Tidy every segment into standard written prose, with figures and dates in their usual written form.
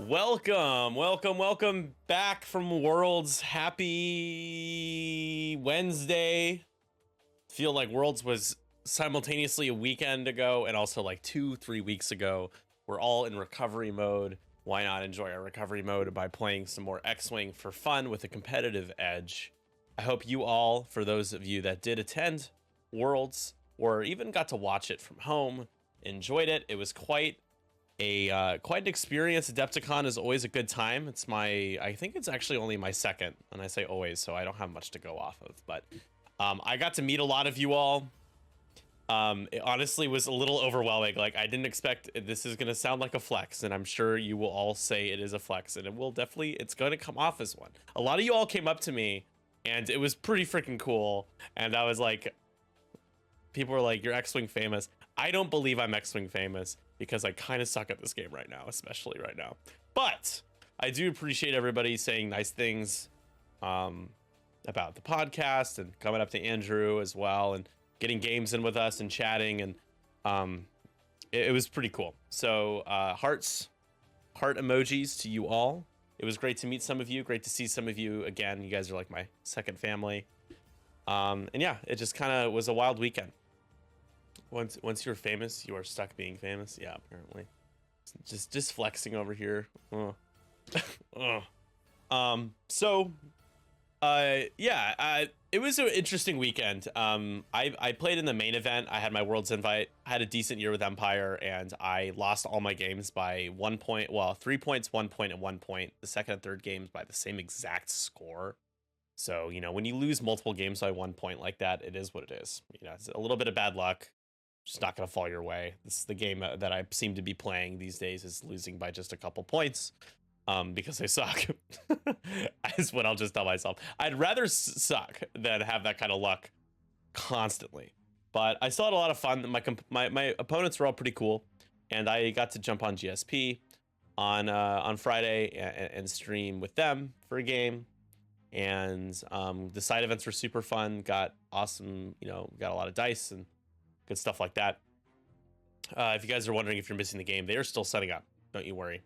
Welcome back from Worlds. Happy Wednesday. Feel like Worlds was simultaneously a weekend ago and also like 2-3 weeks ago. We're all in recovery mode. Why not enjoy our recovery mode by playing some more X-Wing for fun with a competitive edge? I hope you all, for those of you that did attend Worlds or even got to watch it from home, enjoyed it. It was quite an experience. Adepticon is always a good time. I think it's actually only my second, and I say always, so I don't have much to go off of, but I got to meet a lot of you all. It honestly was a little overwhelming. Like, I didn't expect this is going to sound like a flex, and I'm sure you will all say it is a flex, and it's going to come off as one. A lot of you all came up to me, and it was pretty freaking cool, and I was like, people were like, you're X-Wing famous. I don't believe I'm X-Wing famous because I kind of suck at this game right now, especially right now. But I do appreciate everybody saying nice things about the podcast and coming up to Andrew as well and getting games in with us and chatting. And it was pretty cool. So heart emojis to you all. It was great to meet some of you. Great to see some of you again. You guys are like my second family. And yeah, it just kind of was a wild weekend. Once you're famous, you are stuck being famous. Yeah, apparently. Just flexing over here. It was an interesting weekend. I played in the main event. I had my Worlds invite. I had a decent year with Empire, and I lost all my games by 1 point. Well, 3 points, 1 point, and 1 point. The second and third games by the same exact score. So, you know, when you lose multiple games by 1 point like that, it is what it is. You know, it's a little bit of bad luck. Just not going to fall your way. This is the game that I seem to be playing these days, is losing by just a couple points because I suck. Is what I'll just tell myself. I'd rather suck than have that kind of luck constantly. But I still had a lot of fun. My opponents were all pretty cool, and I got to jump on GSP on Friday and stream with them for a game. And the side events were super fun. Got awesome, got a lot of dice and good stuff like that. If you guys are wondering if you're missing the game, they are still setting up. Don't you worry.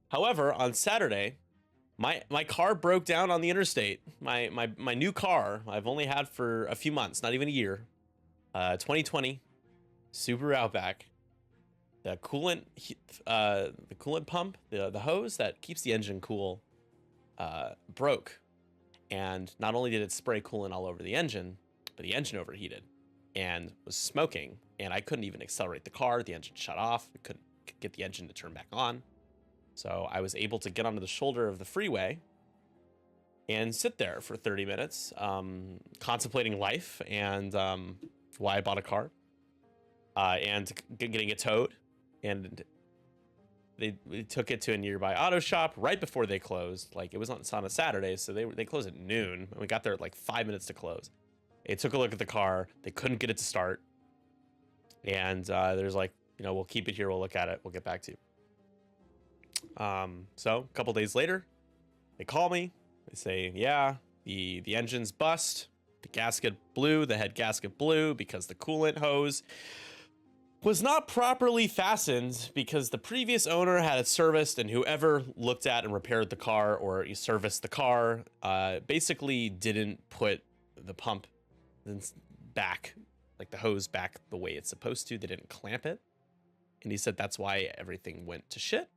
However, on Saturday, my car broke down on the interstate. My new car I've only had for a few months, not even a year. 2020 Subaru Outback. The coolant pump, the hose that keeps the engine cool, broke, and not only did it spray coolant all over the engine, but the engine overheated and was smoking, and I couldn't even accelerate the car. The engine shut off. I couldn't get the engine to turn back on. So I was able to get onto the shoulder of the freeway and sit there for 30 minutes, contemplating life and why I bought a car, and getting it towed. And they took it to a nearby auto shop right before they closed. Like, it was on a Saturday, so they closed at noon. And we got there at like 5 minutes to close. They took a look at the car. They couldn't get it to start. And there's like, we'll keep it here. We'll look at it. We'll get back to you. So a couple days later, they call me. They say, yeah, the engine's bust. The gasket blew. The head gasket blew because the coolant hose was not properly fastened because the previous owner had it serviced, and whoever looked at and repaired the car or serviced the car basically didn't put the pump back, like the hose back the way it's supposed to. They didn't clamp it. And he said that's why everything went to shit.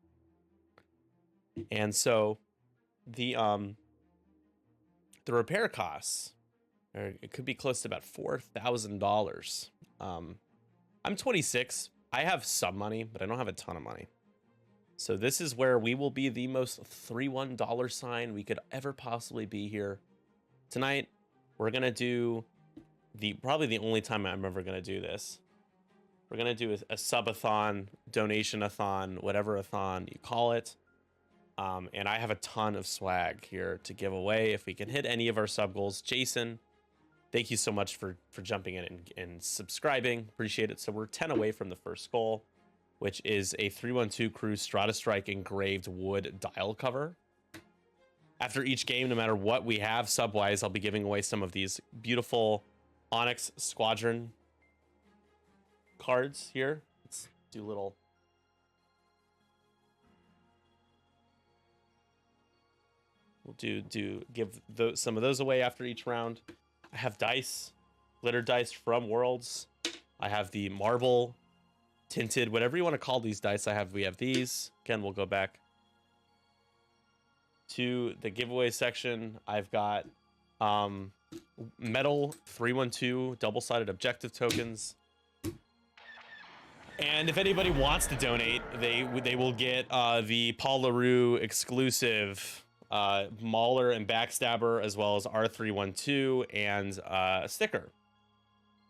And so the repair costs, it could be close to about $4,000. I'm 26. I have some money, but I don't have a ton of money. So this is where we will be the most $3-1 sign we could ever possibly be here. Tonight, we're going to do probably the only time I'm ever going to do this. We're going to do a subathon, donation-a-thon, whatever-a-thon you call it. And I have a ton of swag here to give away if we can hit any of our sub goals. Jason, thank you so much for jumping in and subscribing. Appreciate it. So we're 10 away from the first goal, which is a 312 Crew Strata Strike engraved wood dial cover. After each game, no matter what we have sub-wise, I'll be giving away some of these beautiful Onyx Squadron cards here. Let's do a little We'll give some of those away after each round. I have dice, glitter dice from Worlds. I have the marble tinted, whatever you want to call these dice. We have these. Again, we'll go back to the giveaway section. I've got metal 312 double-sided objective tokens. And if anybody wants to donate, they will get the Paul LaRue exclusive Mauler and Backstabber, as well as R312 and a sticker.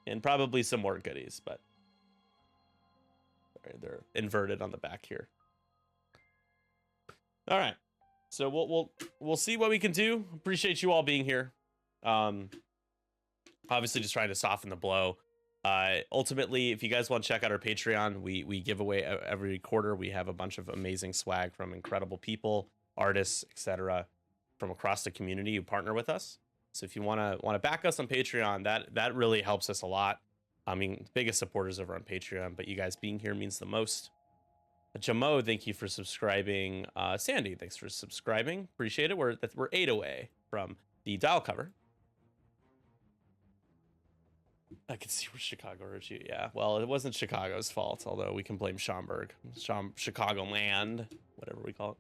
And probably some more goodies, but they're inverted on the back here. All right. So we'll see what we can do. Appreciate you all being here. Obviously just trying to soften the blow. Ultimately, if you guys want to check out our Patreon, we give away every quarter. We have a bunch of amazing swag from incredible people, artists, etc., from across the community who partner with us. So if you want to back us on Patreon, that really helps us a lot. I mean, biggest supporters over on Patreon, but you guys being here means the most. Jamo, thank you for subscribing. Sandy, thanks for subscribing. Appreciate it. We're 8 away from the dial cover. I can see where Chicago hurt you. Yeah, well, it wasn't Chicago's fault, although we can blame Schaumburg. Chicagoland, whatever we call it.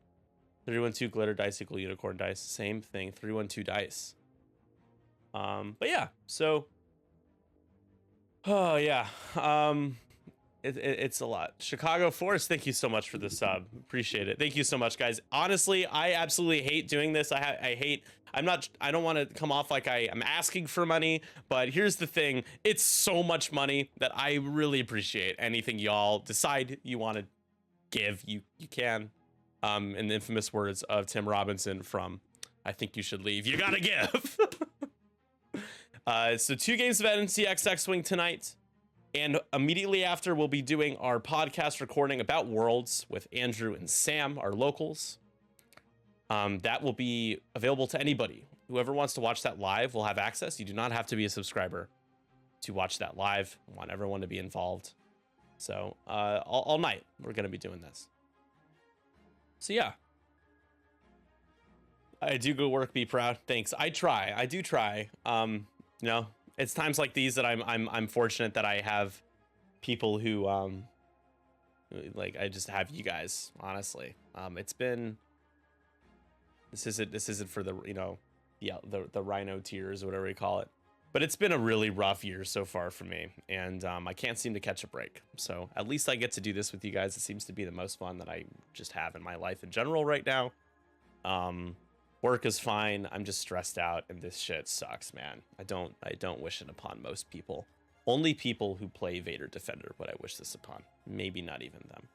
312 glitter dice equal unicorn dice. Same thing, 312 dice. But yeah, so... Oh, yeah. It's a lot. Chicago Force, thank you so much for the sub. Appreciate it. Thank you so much, guys. Honestly, I absolutely hate doing this. I don't want to come off like I am asking for money, but here's the thing. It's so much money that I really appreciate anything y'all decide you want to give. You can. In the infamous words of Tim Robinson from I Think You Should Leave, you gotta give. So 2 games of NCX X-Wing tonight. And immediately after, we'll be doing our podcast recording about Worlds with Andrew and Sam, our locals. That will be available to anybody. Whoever wants to watch that live will have access. You do not have to be a subscriber to watch that live. I want everyone to be involved. So all night, we're going to be doing this. So yeah. I do good work, be proud. Thanks. I do try. You know, it's times like these that I'm fortunate that I have people who like I just have you guys, honestly. It's been this isn't for the, you know, the rhino tears or whatever you call it. But it's been a really rough year so far for me, and I can't seem to catch a break. So at least I get to do this with you guys. It seems to be the most fun that I just have in my life in general right now. Work is fine. I'm just stressed out, and this shit sucks, man. I don't wish it upon most people. Only people who play Vader Defender would I wish this upon. Maybe not even them.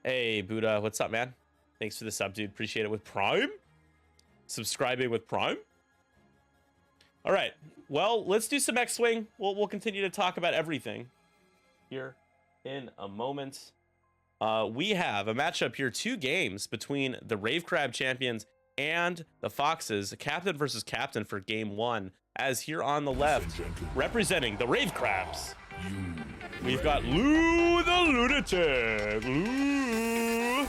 Hey, Buddha, what's up, man? Thanks for the sub, dude. Appreciate it with Prime. Subscribing with Prime. All right. Well, let's do some X-Wing. We'll continue to talk about everything here in a moment. We have a matchup here, 2 games between the Rave Crab champions and the Foxes, captain versus captain for game 1. As here on the left, representing the Rave Crabs, we've got Lou the Lunatic. Lou.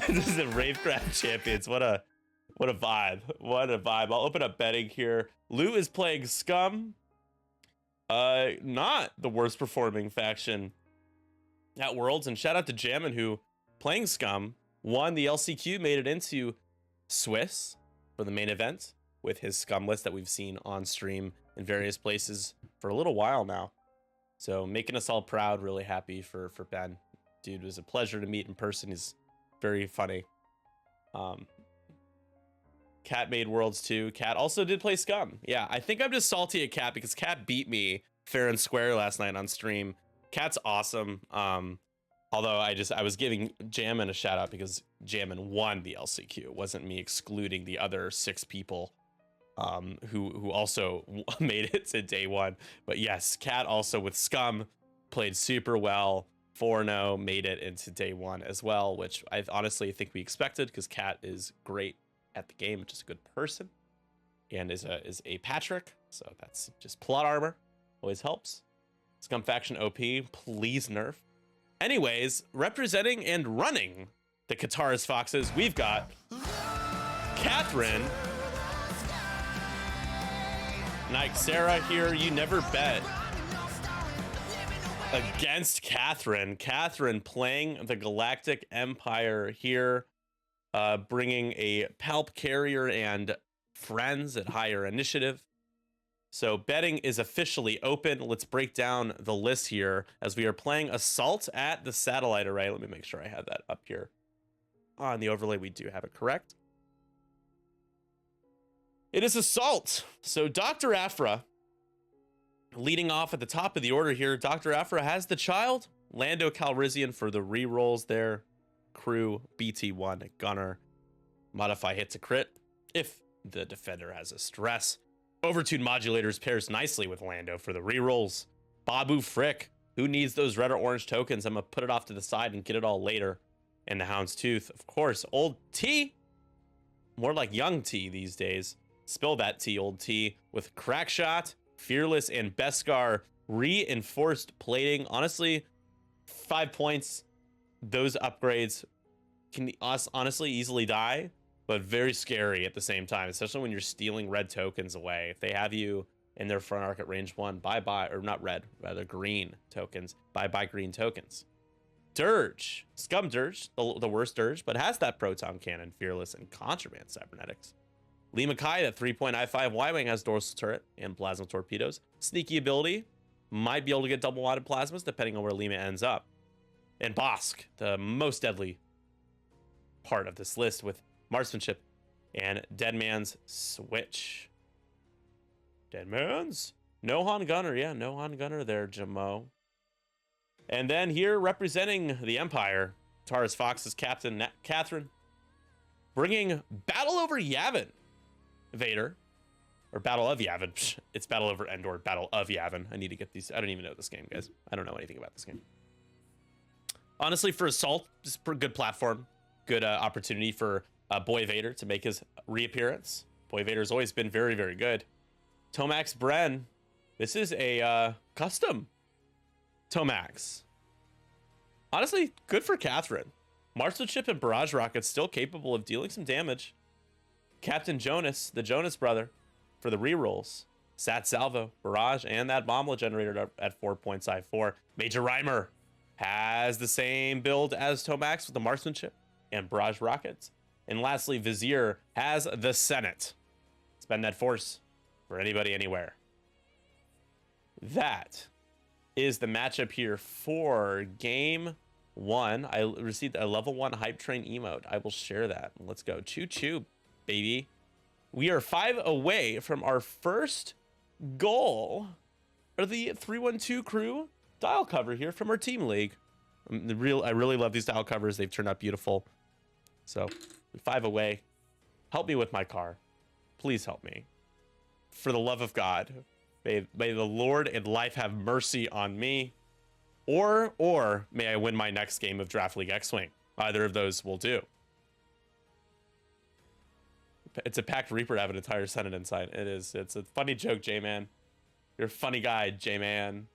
This is the Rave Crab champions. What a vibe. What a vibe. I'll open up betting here. Lou is playing Scum. Not the worst performing faction at Worlds, and shout out to Jammin, who playing Scum won the LCQ, made it into Swiss for the main event with his Scum list that we've seen on stream in various places for a little while now. So making us all proud, really happy for Ben. Dude, it was a pleasure to meet in person. He's very funny. Cat made Worlds too. Cat also did play Scum. Yeah, I think I'm just salty at Cat because Cat beat me fair and square last night on stream. Cat's awesome. Although I was giving Jammin a shout out because Jammin won the LCQ. It wasn't me excluding the other 6 people who also made it to day 1. But yes, Cat also with Scum played super well. 4-0, made it into day 1 as well, which I honestly think we expected because Cat is great at the game, just a good person, and is a Patrick. So that's just plot armor. Always helps. Scum faction OP, please nerf. Anyways, representing and running the Ketaris Foxes, we've got Catherine. Nike Sarah here. You never bet against Catherine. Catherine playing the Galactic Empire here, bringing a Palp Carrier and friends at higher initiative. So betting is officially open. Let's break down the list here as we are playing Assault at the Satellite Array. Let me make sure I have that up here on the overlay. We do have it correct. It is Assault. So Dr. Aphra leading off at the top of the order here. Dr. Aphra has the child. Lando Calrissian for the rerolls there. Crew, BT1, Gunner. Modify hit to crit if the defender has a stress. Overtune modulators pairs nicely with Lando for the rerolls. Babu Frick, who needs those red or orange tokens? I'm going to put it off to the side and get it all later. And the Houndstooth, of course. Old T, more like young T these days. Spill that T, old T, with Crackshot, Fearless, and Beskar. Reinforced plating. Honestly, 5 points. Those upgrades can honestly easily die, but very scary at the same time, especially when you're stealing red tokens away. If they have you in their front arc at range 1, bye-bye, or not red, rather green tokens. Bye-bye green tokens. Dirge. Scum Dirge, the worst Dirge, but has that Proton Cannon, Fearless, and Contraband Cybernetics. Lee Mackay, that 3.I5 Y-Wing, has Dorsal Turret and Plasma Torpedoes. Sneaky ability. Might be able to get double-wadded plasmas depending on where Lima ends up. And Bosk, the most deadly part of this list with Marksmanship and Deadman's Switch. Deadman's? Nohan Gunner. Yeah, Nohan Gunner there, Jamo. And then here representing the Empire, Taurus Fox's Captain Catherine, bringing Battle over Yavin. Vader, or Battle of Yavin. Psh, it's Battle over Endor, Battle of Yavin. I need to get these. I don't even know this game, guys. I don't know anything about this game. Honestly, for Assault, just a good platform. Good opportunity for Boy Vader to make his reappearance. Boy Vader's always been very, very good. Tomax Bren. This is a custom Tomax. Honestly, good for Catherine. Marksmanship and Barrage Rockets still capable of dealing some damage. Captain Jonas, the Jonas brother, for the rerolls. Sat Salvo, Barrage, and that Bomblet generator at 4.54. Major Rhymer has the same build as Tomax with the Marksmanship and Barrage Rockets. And lastly, Vizier has the Senate. Spend that force for anybody, anywhere. That is the matchup here for game 1. I received a level 1 Hype Train emote. I will share that. Let's go. Choo choo, baby. We are 5 away from our first goal. Or the 312 crew dial cover here from our team league. I really love these dial covers. They've turned out beautiful. So 5 away. Help me with my car. Please help me. For the love of God. May the Lord and life have mercy on me. Or may I win my next game of Draft League X-Wing. Either of those will do. It's a Packed Reaper to have an entire Senate inside. It is. It's a funny joke, J-Man. You're a funny guy, J-Man.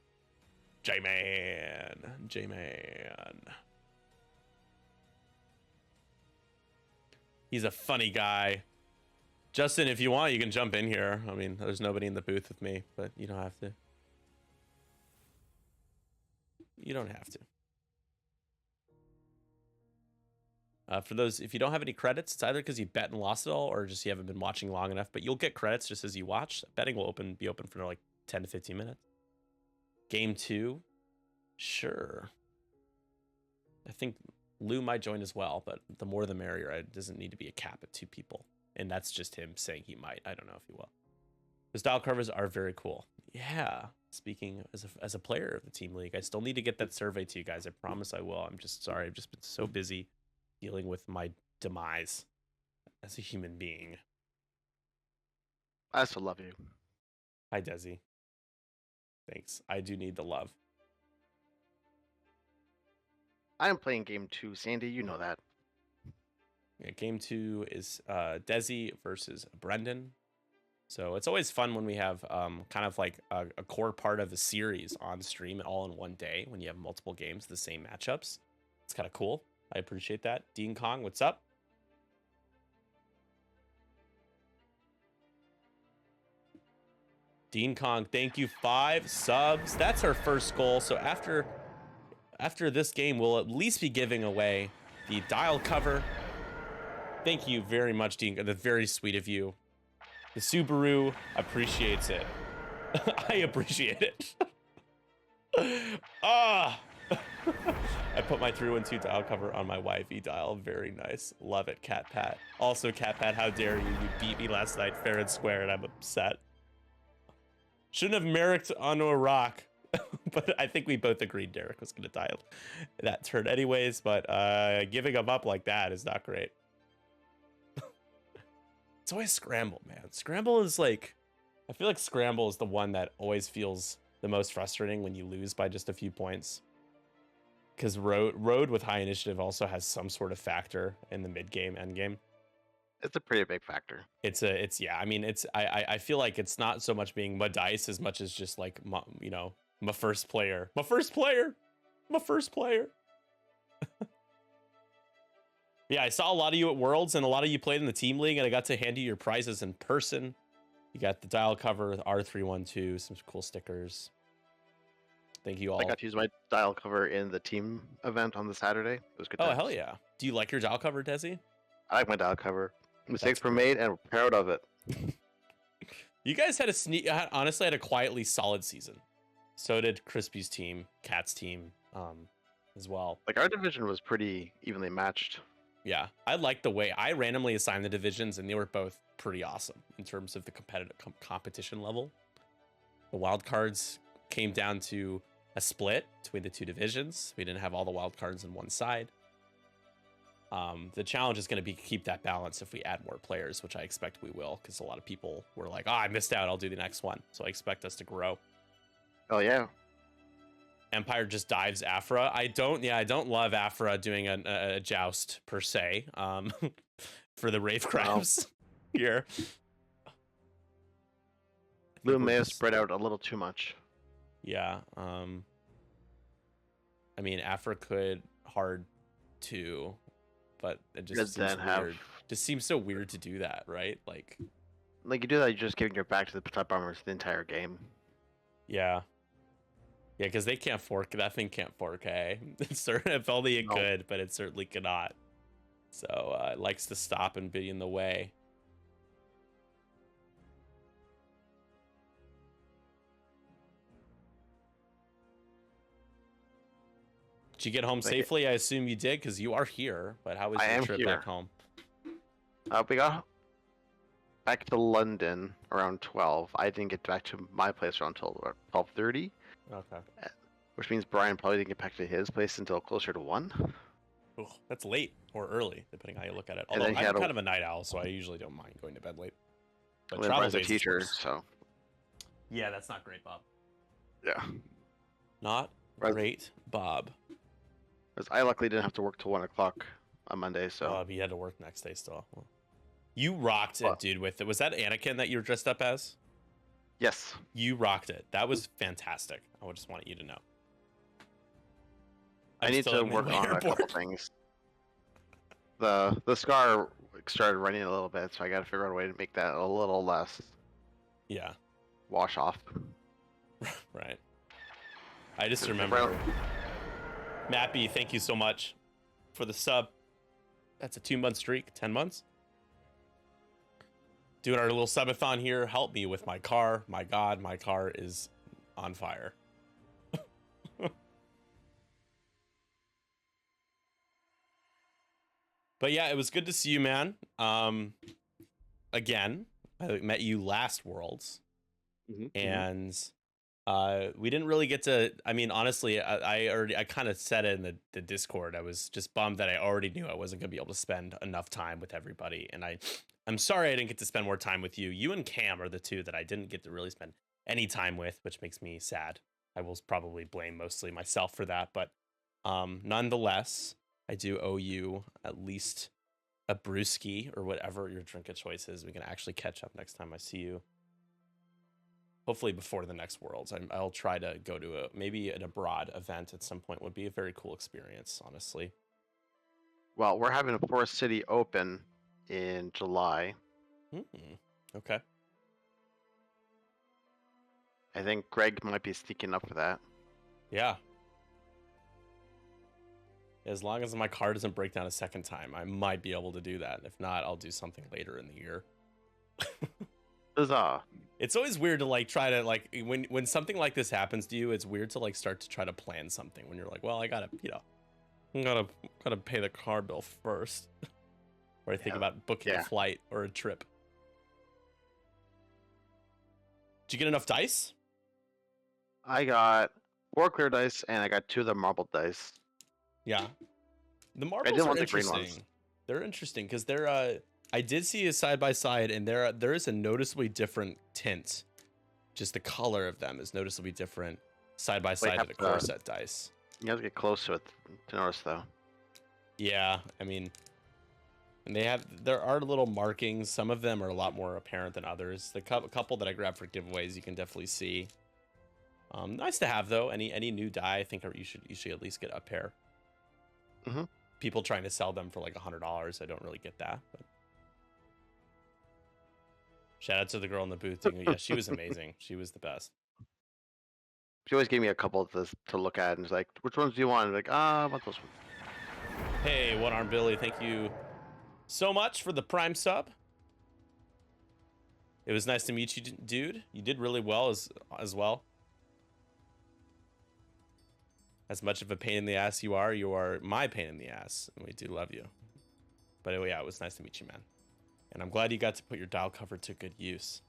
J-Man. J-Man. He's a funny guy. Justin, if you want, you can jump in here. I mean, there's nobody in the booth with me, but you don't have to. You don't have to. For those, if you don't have any credits, it's either because you bet and lost it all, or just you haven't been watching long enough. But you'll get credits just as you watch. Betting will be open for like 10 to 15 minutes. Game 2, sure. I think Lou might join as well, but the more the merrier. It doesn't need to be a cap of 2 people, and that's just him saying he might. I don't know if he will. The style covers are very cool. Yeah. Speaking as a player of the team league, I still need to get that survey to you guys. I promise I will. I'm just sorry. I've just been so busy dealing with my demise as a human being. I still love you. Hi, Desi. Thanks. I do need the love. I am playing game 2, Sandy. You know that. Yeah, game 2 is Desi versus Brendan. So it's always fun when we have kind of like a core part of the series on stream all in one day when you have multiple games, the same matchups. It's kind of cool. I appreciate that. Dean Kong, what's up? Dean Kong, thank you. 5 subs. That's our first goal. So after this game, we'll at least be giving away the dial cover. Thank you very much, Dean. That's very sweet of you. The Subaru appreciates it. I appreciate it. Ah! I put my 312 dial cover on my wifey dial. Very nice. Love it, Cat Pat. Also, Cat Pat, how dare you? You beat me last night fair and square, and I'm upset. Shouldn't have Merricked onto a rock. But I think we both agreed Derek was going to die that turn anyways. But giving him up like that is not great. It's always Scramble, man. Scramble is like... I feel like Scramble is the one that always feels the most frustrating when you lose by just a few points. Because road with high initiative also has some sort of factor in the mid game, end game. It's a pretty big factor. Yeah. I mean, I feel like it's not so much being my dice as much as just like my first player. Yeah, I saw a lot of you at Worlds, and a lot of you played in the team league, and I got to hand you your prizes in person. You got the dial cover, the R312, some cool stickers. Thank you all. I got to use my dial cover in the team event on the Saturday. It was good. Oh, hell yeah. Do you like your dial cover, Desi? I like my dial cover. Mistakes were made, and we're proud of it. You guys had honestly had a quietly solid season. So did Crispy's team, Cat's team, as well. Like, our division was pretty evenly matched. Yeah, I like the way I randomly assigned the divisions, and they were both pretty awesome in terms of the competitive competition level. The wild cards came down to a split between the two divisions. We didn't have all the wild cards on one side. The challenge is going to be keep that balance if we add more players, which I expect we will, because a lot of people were like, "Oh, I missed out. I'll do the next one." So I expect us to grow. Oh yeah. Empire just dives Afra. I don't love Afra doing a joust per se. For the Rave crabs here. Bloom may have spread out a little too much. Yeah. I mean, Afra could hard too, but it just seems weird. Just seems so weird to do that, right? Like you do that, you're just giving your back to the top bombers the entire game. Yeah. Yeah, because they can't fork. That thing can't 4K. If only it could, but it certainly cannot. So it likes to stop and be in the way. Did you get home safely? I assume you did, because you are here. But how was your trip back home? We got back to London around 12. I didn't get back to my place around 12:30. Okay. Which means Brian probably didn't get back to his place until closer to 1. Ooh, that's late or early, depending on how you look at it. Although I'm kind of a night owl, so I usually don't mind going to bed late. But Brian's a teacher, so... Yeah, that's not great, Bob. Yeah. Not great, Bob. Because I luckily didn't have to work till 1 o'clock on Monday, so... you had to work next day still. You rocked it, dude, with it. Was that Anakin that you were dressed up as? Yes. You rocked it. That was fantastic. I just wanted you to know. I need to work on a couple things. The scar started running a little bit, so I got to figure out a way to make that a little less. Yeah. Wash off. Right. I just remember. Mappy, thank you so much for the sub. That's a 2-month streak. 10 months. Doing our little subathon here. Help me with my car. My God, my car is on fire. But yeah, it was good to see you, man. Again, I met you last Worlds, and we didn't really get to. I mean, honestly, I kind of said it in the Discord. I was just bummed that I already knew I wasn't gonna be able to spend enough time with everybody, and I'm sorry I didn't get to spend more time with you. You and Cam are the two that I didn't get to really spend any time with, which makes me sad. I will probably blame mostly myself for that, but nonetheless, I do owe you at least a brewski or whatever your drink of choice is. We can actually catch up next time I see you. Hopefully before the next Worlds. I'll try to go to maybe an abroad event at some point. Would be a very cool experience, honestly. Well, we're having a Forest City Open in July. Okay. I think Greg might be sneaking up for that. Yeah. As long as my car doesn't break down a second time, I might be able to do that. If not, I'll do something later in the year. Huzzah. It's always weird to like try to like when something like this happens to you, it's weird to like start to try to plan something when you're like, well, I gotta, gotta pay the car bill first. Or I think about booking a flight or a trip. Did you get enough dice? I got 4 clear dice and I got 2 of the marbled dice. Yeah. The I marbles didn't are want the green interesting. ones. They're interesting because they're I did see a side by side and there is a noticeably different tint. Just the color of them is noticeably different side by side to the core set dice. You have to get close to it to notice though. Yeah, I mean, and there are little markings. Some of them are a lot more apparent than others. The couple that I grabbed for giveaways, you can definitely see. Nice to have though. Any new die, I think you should at least get a pair. Mm-hmm. People trying to sell them for like $100, I don't really get that. But shout out to the girl in the booth. Yeah, she was amazing. She was the best. She always gave me a couple of this to look at and was like, which ones do you want? I'm like, I want those ones. Hey, One Arm Billy, thank you so much for the Prime sub. It was nice to meet you, dude. You did really well as well. As much of a pain in the ass you are my pain in the ass, and we do love you. But anyway, yeah, it was nice to meet you, man. And I'm glad you got to put your dial cover to good use.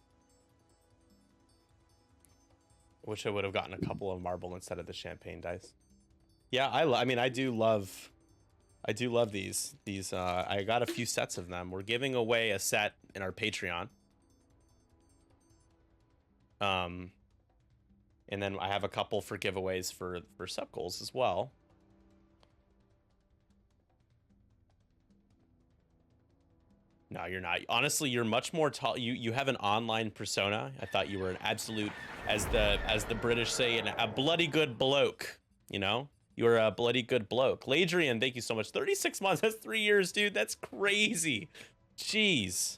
I wish I would have gotten a couple of marble instead of the champagne dice. Yeah, I mean, I do love these. I got a few sets of them. We're giving away a set in our Patreon. And then I have a couple for giveaways for sub goals as well. No, you're not. Honestly, you're much more tall. You have an online persona. I thought you were an absolute, as the British say, a bloody good bloke. You know, you were a bloody good bloke. Ladrian, thank you so much. 36 months. That's 3 years, dude. That's crazy. Jeez.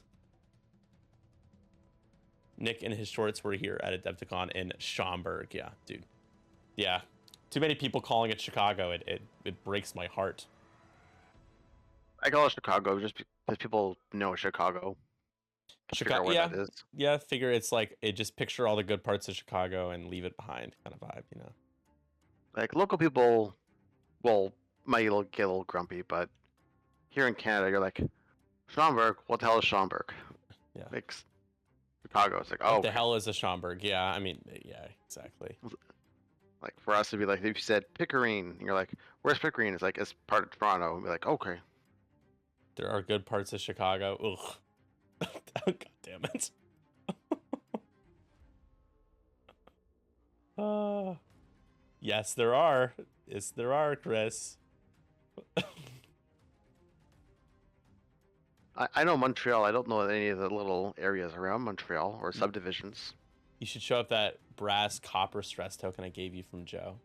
Nick and his shorts were here at Adepticon in Schaumburg. Yeah, dude. Yeah. Too many people calling it Chicago. It breaks my heart. I call it Chicago just because people know Chicago. Chicago, yeah. That is. Yeah, figure it's like, just picture all the good parts of Chicago and leave it behind kind of vibe, you know? Like, local people, might get a little grumpy, but here in Canada, you're like, Schaumburg, what the hell is Schaumburg? Yeah. Like, Chicago, it's like, oh. What the hell is a Schaumburg? Yeah, I mean, yeah, exactly. Like, for us, it'd be like, if you said Pickering, and you're like, where's Pickering? It's like, it's part of Toronto. And be like, okay. There are good parts of Chicago. Ugh. God damn it. Yes, there are. Yes, there are, Chris. I know Montreal. I don't know any of the little areas around Montreal or subdivisions. You should show up that brass copper stress token I gave you from Joe.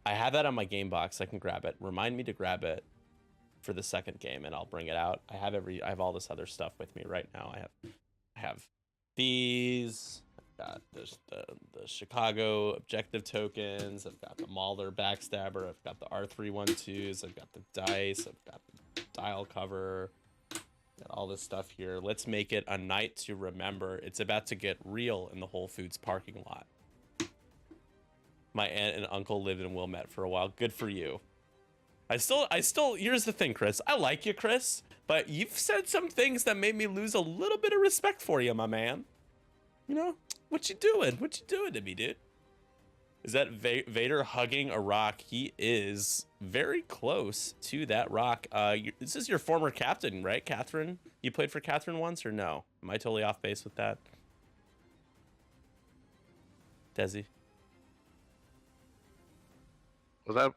I have that on my game box. I can grab it. Remind me to grab it for the second game, and I'll bring it out. I have all this other stuff with me right now. I have these. I've got the Chicago objective tokens. I've got the Mahler backstabber. I've got the R312s. I've got the dice. I've got the dial cover. Got all this stuff here. Let's make it a night to remember. It's about to get real in the Whole Foods parking lot. My aunt and uncle lived in Wilmette for a while. Good for you. I still, here's the thing, Chris. I like you, Chris, but you've said some things that made me lose a little bit of respect for you, my man. You know, what you doing? What you doing to me, dude? Is that Vader hugging a rock? He is very close to that rock. This is your former captain, right, Catherine? You played for Catherine once, or no? Am I totally off base with that? Desi? Was that?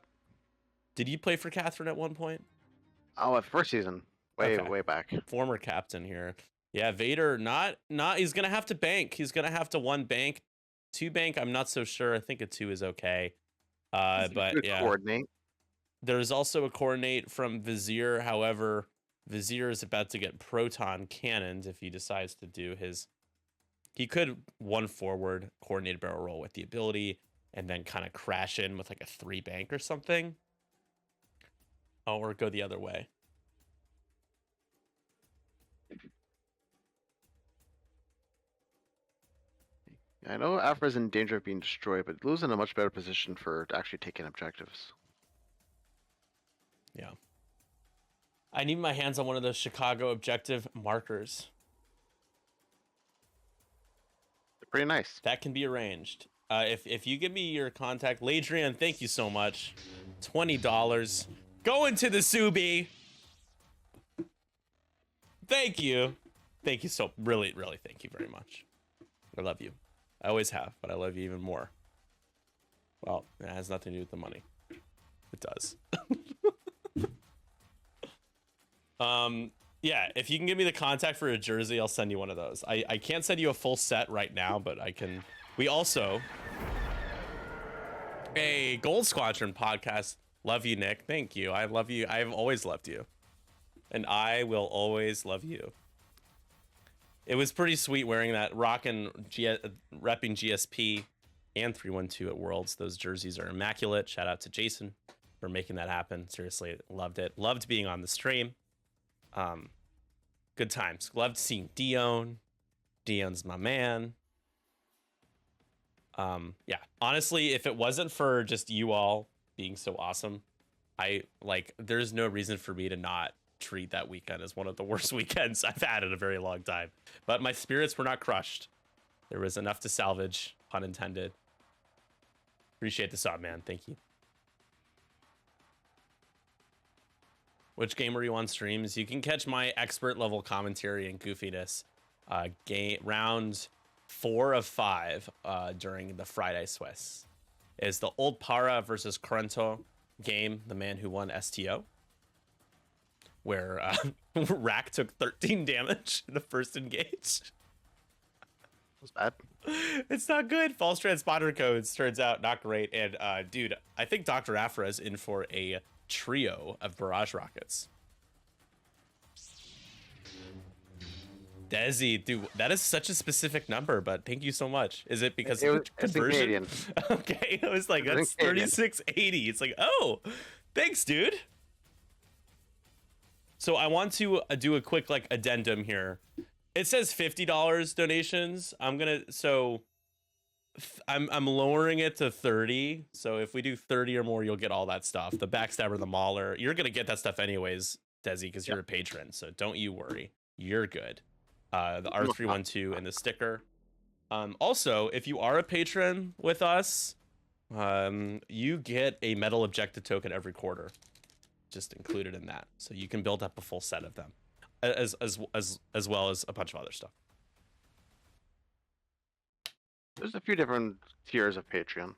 Did you play for Catherine at one point? Oh, first season, way back. Former captain here. Yeah, Vader. Not. He's gonna have to bank. He's gonna have to 1 bank, 2 bank. I'm not so sure. I think a 2 is okay. But yeah. Coordinate. There's also a coordinate from Vizier. However, Vizier is about to get proton cannoned if he decides to do his He could one forward, coordinated barrel roll with the ability, and then kind of crash in with like a 3 bank or something. Or go the other way. I know Afra's in danger of being destroyed, but Blue's in a much better position for actually taking objectives. Yeah. I need my hands on one of those Chicago objective markers. They're pretty nice. That can be arranged. If you give me your contact, Ladrian, thank you so much. $20. Go into the Subi. Thank you. Thank you so really thank you very much. I love you. I always have, but I love you even more. Well, it has nothing to do with the money. It does. Yeah, if you can give me the contact for a jersey, I'll send you one of those. I can't send you a full set right now, but I can. We also a Gold Squadron podcast. Love you, Nick. Thank you. I love you. I've always loved you, and I will always love you. It was pretty sweet wearing that, repping GSP and 312 at Worlds. Those jerseys are immaculate. Shout out to Jason for making that happen. Seriously, loved it. Loved being on the stream. Good times. Loved seeing Dion. Dion's my man. Yeah, honestly, if it wasn't for just you all being so awesome, there's no reason for me to not treat that weekend as one of the worst weekends I've had in a very long time. But my spirits were not crushed. There was enough to salvage, pun intended. Appreciate the sub, man. Thank you. Which game were you on streams? You can catch my expert level commentary and goofiness round 4 of 5 during the Friday Swiss. Is the Old Para versus Corinto game, the man who won STO, where Rack took 13 damage in the first engage. Was bad. It's not good. False transponder codes turns out not great. And dude, I think Dr. Afra is in for a trio of barrage rockets. Desi, dude, that is such a specific number, but thank you so much. Is it because of conversion? Okay, it was like, that's 3680. It's like, oh, thanks, dude. So I want to do a quick addendum here. It says $50 donations. I'm lowering it to 30. So if we do 30 or more, you'll get all that stuff. The backstabber, the mauler. You're gonna get that stuff anyways, Desi, because you're a patron. So don't you worry. You're good. The R312 and the sticker. Also, if you are a patron with us, you get a metal objective token every quarter, just included in that. So you can build up a full set of them, as well as a bunch of other stuff. There's a few different tiers of Patreon.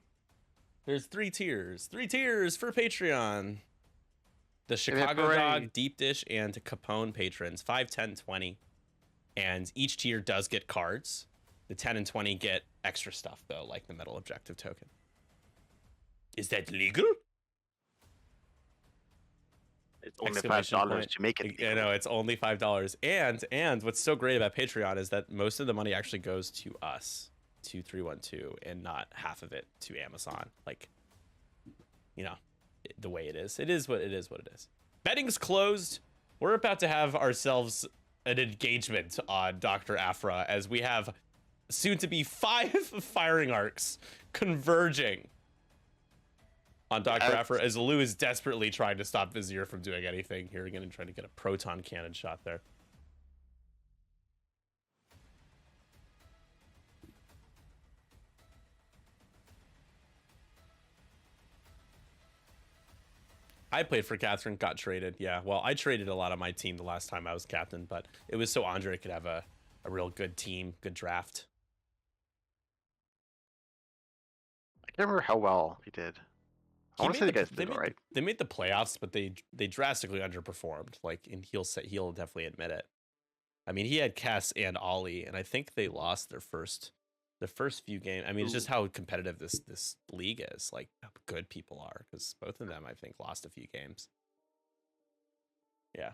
There's 3 tiers. 3 tiers for Patreon. The Chicago Dog, Deep Dish, and Capone patrons, 5, 10, 20. And each tier does get cards. The 10 and 20 get extra stuff, though, like the metal objective token. Is that legal? It's only $5 to make it. You know, it's only $5. And what's so great about Patreon is that most of the money actually goes to us, to 312, and not half of it to Amazon. Like, you know, the way it is. It is what it is. Betting's closed. We're about to have ourselves an engagement on Dr. Afra, as we have soon to be 5 firing arcs converging on Dr. Afra, as Lou is desperately trying to stop Vizier from doing anything here again and trying to get a proton cannon shot there. I played for Catherine, got traded. Yeah, well, I traded a lot of my team the last time I was captain, but it was so Andre could have a real good team, good draft. I can't remember how well he did. I want to say the guys did all right. They made the playoffs, but they drastically underperformed. Like, and he'll definitely admit it. I mean, he had Cass and Ollie, and I think they lost their first few games. I mean, it's just how competitive this league is, like how good people are, because both of them, I think, lost a few games. Yeah.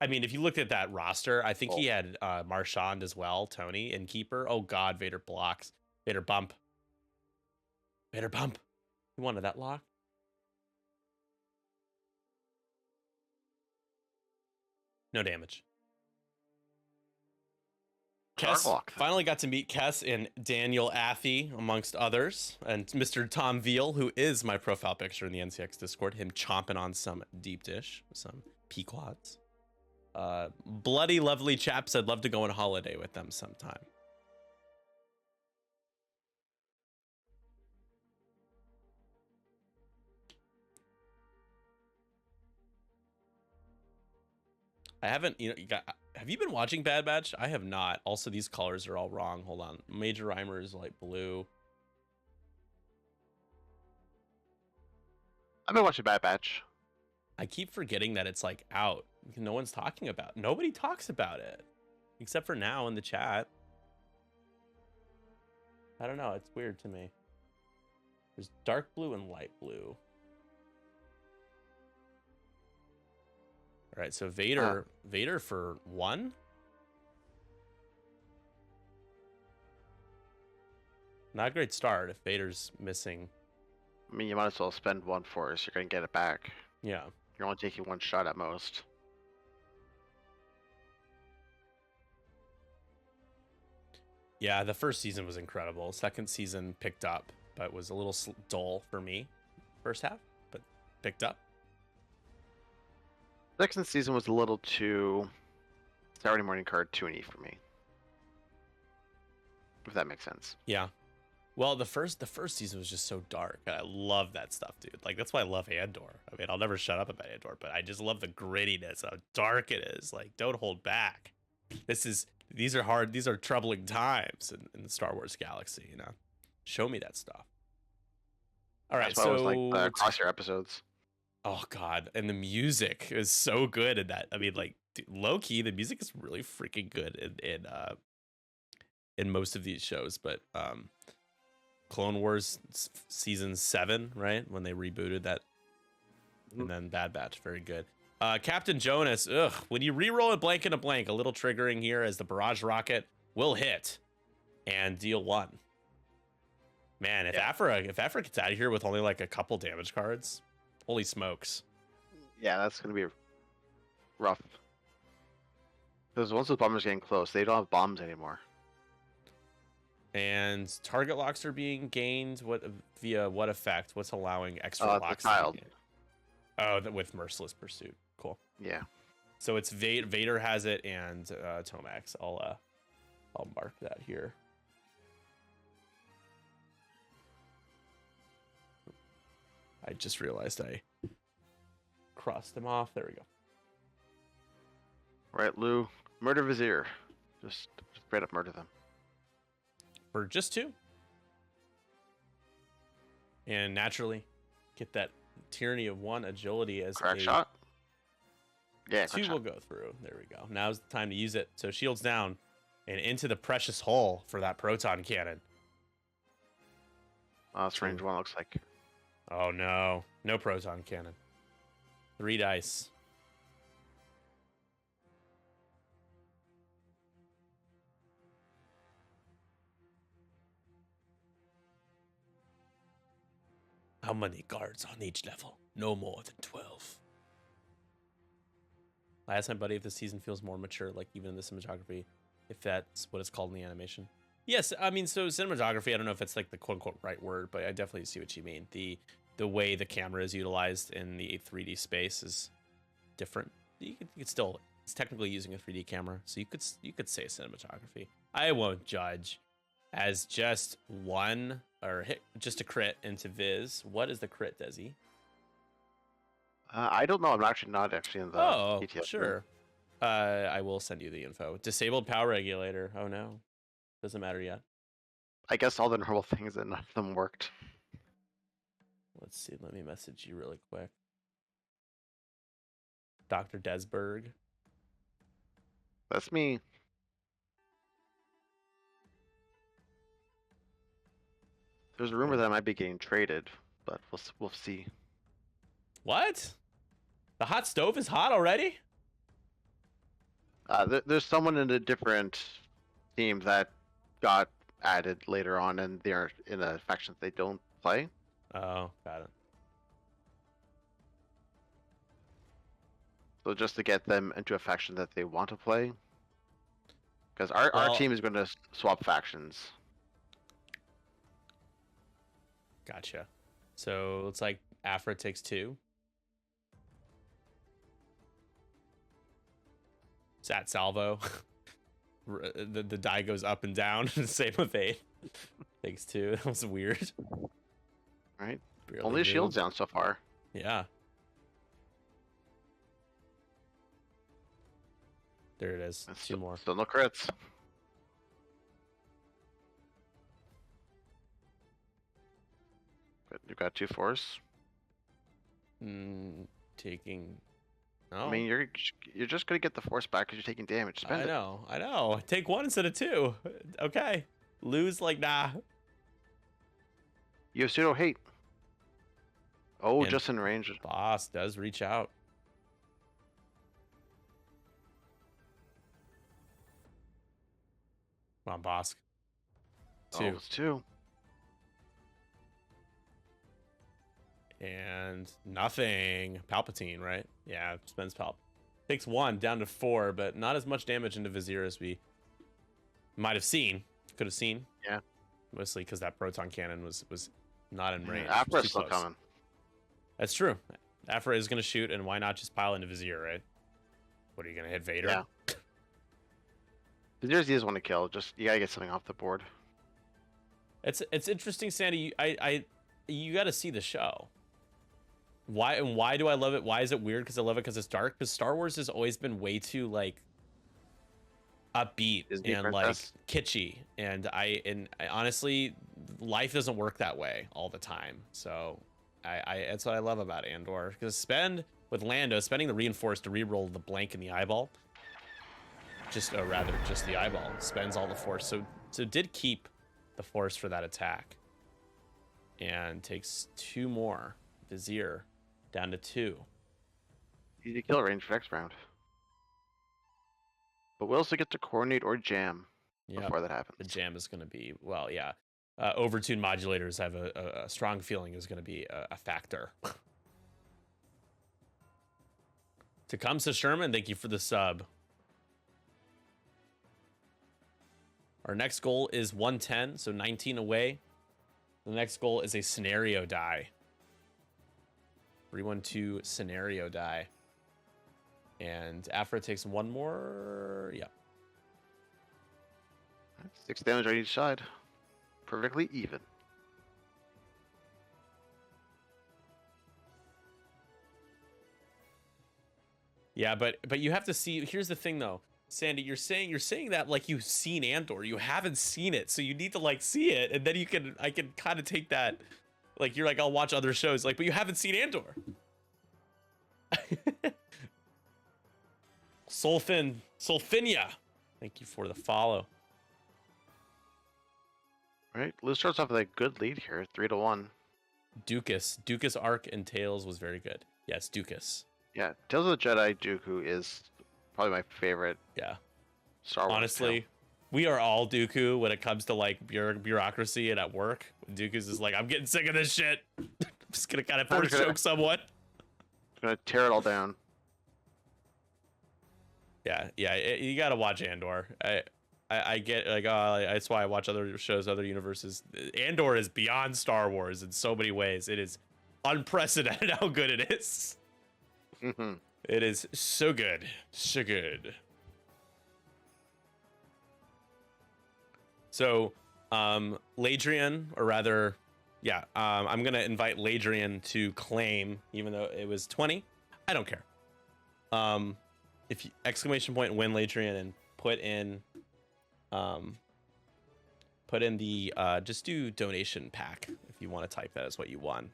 I mean, if you looked at that roster, I think Oh. he had Marchand as well, Tony, and keeper. Oh God, Vader blocks. Vader bump. Vader bump. He wanted that lock. No damage. Kess Lock. finally got to meet Kess and Daniel Affey, amongst others, and Mr. Tom Veal, who is my profile picture in the NCX Discord, him chomping on some deep dish, some Pequods. Bloody lovely chaps. I'd love to go on holiday with them sometime. I haven't, have you been watching Bad Batch? I have not. Also, these colors are all wrong. Hold on. Major Rhymer is light blue. I've been watching Bad Batch. I keep forgetting that it's like out. No one's talking about it. Nobody talks about it. Except for now in the chat. I don't know. It's weird to me. There's dark blue and light blue. All right, so Vader for 1. Not a great start if Vader's missing. I mean, you might as well spend 1 force. You're gonna get it back. Yeah. You're only taking 1 shot at most. Yeah, the first season was incredible. Second season picked up, but was a little dull for me. First half, but picked up. Second season was a little too Saturday morning cartoony for me. If that makes sense. Yeah. Well, the first season was just so dark. And I love that stuff, dude. Like, that's why I love Andor. I mean, I'll never shut up about Andor, but I just love the grittiness, how dark it is. Like, don't hold back. These are hard, these are troubling times in the Star Wars galaxy, you know? Show me that stuff. All right, that's why so... I was like the Crosshair episodes. Oh, God. And the music is so good in that. I mean, like, low-key, the music is really freaking good in most of these shows, but... Clone Wars season 7, right? When they rebooted that. And then Bad Batch, very good. Captain Jonas, when you re-roll a blank in a blank, a little triggering here as the barrage rocket will hit and deal 1. Man, if Afra gets out of here with only like a couple damage cards, holy smokes. Yeah, that's gonna be rough. Because once the bombers getting close, they don't have bombs anymore. And target locks are being gained. Via what effect? What's allowing extra locks? Child. With Merciless Pursuit. Cool. Yeah. So it's Vader has it and Tomax. I'll mark that here. I just realized I crossed them off. There we go. Right, Lou. Murder Vizier. Just straight up murder them. For just 2. And naturally, get that Tyranny of 1 agility as Crack shot. Yeah, 2 will go through. There we go. Now's the time to use it. So shields down and into the precious hole for that proton cannon. That's range 1 looks like. Oh no. No proton cannon. 3 dice. How many guards on each level? No more than 12. I asked my buddy if the season feels more mature, like even in the cinematography, if that's what it's called in the animation. Yes, I mean, so cinematography, I don't know if it's like the quote-unquote right word, but I definitely see what you mean. The way the camera is utilized in the 3D space is different. You could still, it's technically using a 3D camera, so you could say cinematography. I won't judge. As just 1 or hit just a crit into Viz. What is the crit, Desi? I don't know. I'm actually not in the. Oh, sure. I will send you the info. Disabled power regulator. Oh no, doesn't matter yet. I guess all the normal things and none of them worked. Let's see. Let me message you really quick. Dr. Desberg. That's me. There's a rumor that I might be getting traded, but we'll see. What? The hot stove is hot already? There's someone in a different team that got added later on, and they're in a faction that they don't play. Oh, got it. So just to get them into a faction that they want to play, because our Well, team is going to swap factions. Gotcha. So it's like Afra takes 2. Sat salvo. the die goes up and down. Same with 8. Takes 2. That was weird. Right. Barely Only shields down so far. Yeah. There it is. 2 more. Still no crits. But you've got 2 force. Taking. No. I mean, you're just gonna get the force back because you're taking damage. Spend I know. Take 1 instead of 2. Okay. Lose like nah. You have pseudo hate. Oh, And just in range. Boss does reach out. Come on, Bosk. 2. Oh, it's 2. And nothing. Palpatine, right? Yeah, spends Palp. Takes 1 down to 4, but not as much damage into Vizier as we might have seen. Could have seen. Yeah. Mostly because that proton cannon was not in range. Afra's Too still close. coming. That's true. Afra is going to shoot, and why not just pile into Vizier, right? What are you going to hit Vader? Yeah. There's the easiest one to kill. Just you gotta get something off the board. It's interesting, Sandy. You got to see the show. Why do I love it? Why is it weird? Because I love it because it's dark. Because Star Wars has always been way too like upbeat Disney and princess. like kitschy, and I honestly, life doesn't work that way all the time. So I that's what I love about Andor. Because spending the reinforced to reroll the blank in the eyeball, just the eyeball spends all the force. So it did keep the force for that attack, and takes 2 more. Vizier down to 2. Easy kill range for next round. But we'll also get to coordinate or jam before that happens. The jam is going to be, well, yeah. Overtune modulators have a strong feeling is going to be a factor. Tecumseh Sherman, thank you for the sub. Our next goal is 110, so 19 away. The next goal is a scenario die. 312 scenario die. And Afra takes 1 more. Yeah. 6 damage on each side. Perfectly even. Yeah, but you have to see. Here's the thing, though, Sandy. You're saying that like you've seen Andor. You haven't seen it, so you need to like see it, and then I can kind of take that. Like you're like, I'll watch other shows, like, but you haven't seen Andor. Solfinia, thank you for the follow. Right, Liz starts off with a good lead here, 3-1. Dukas arc and Tails was very good. Yes, Dukas. Yeah, Tales of the Jedi Dooku is probably my favorite. Yeah. Star Wars. Honestly, we are all Dooku when it comes to like bureaucracy and at work. Dooku's is like, I'm getting sick of this shit. I'm just gonna kind of force choke someone. Gonna tear it all down. Yeah, you gotta watch Andor. I get like, that's why I watch other shows, other universes. Andor is beyond Star Wars in so many ways. It is unprecedented how good it is. Mm-hmm. It is so good, so good. So, Ladrian, or rather, yeah, I'm gonna invite Ladrian to claim, even though it was 20. I don't care. If you, exclamation point win Ladrian and put in the just do donation pack if you want to type that as what you won.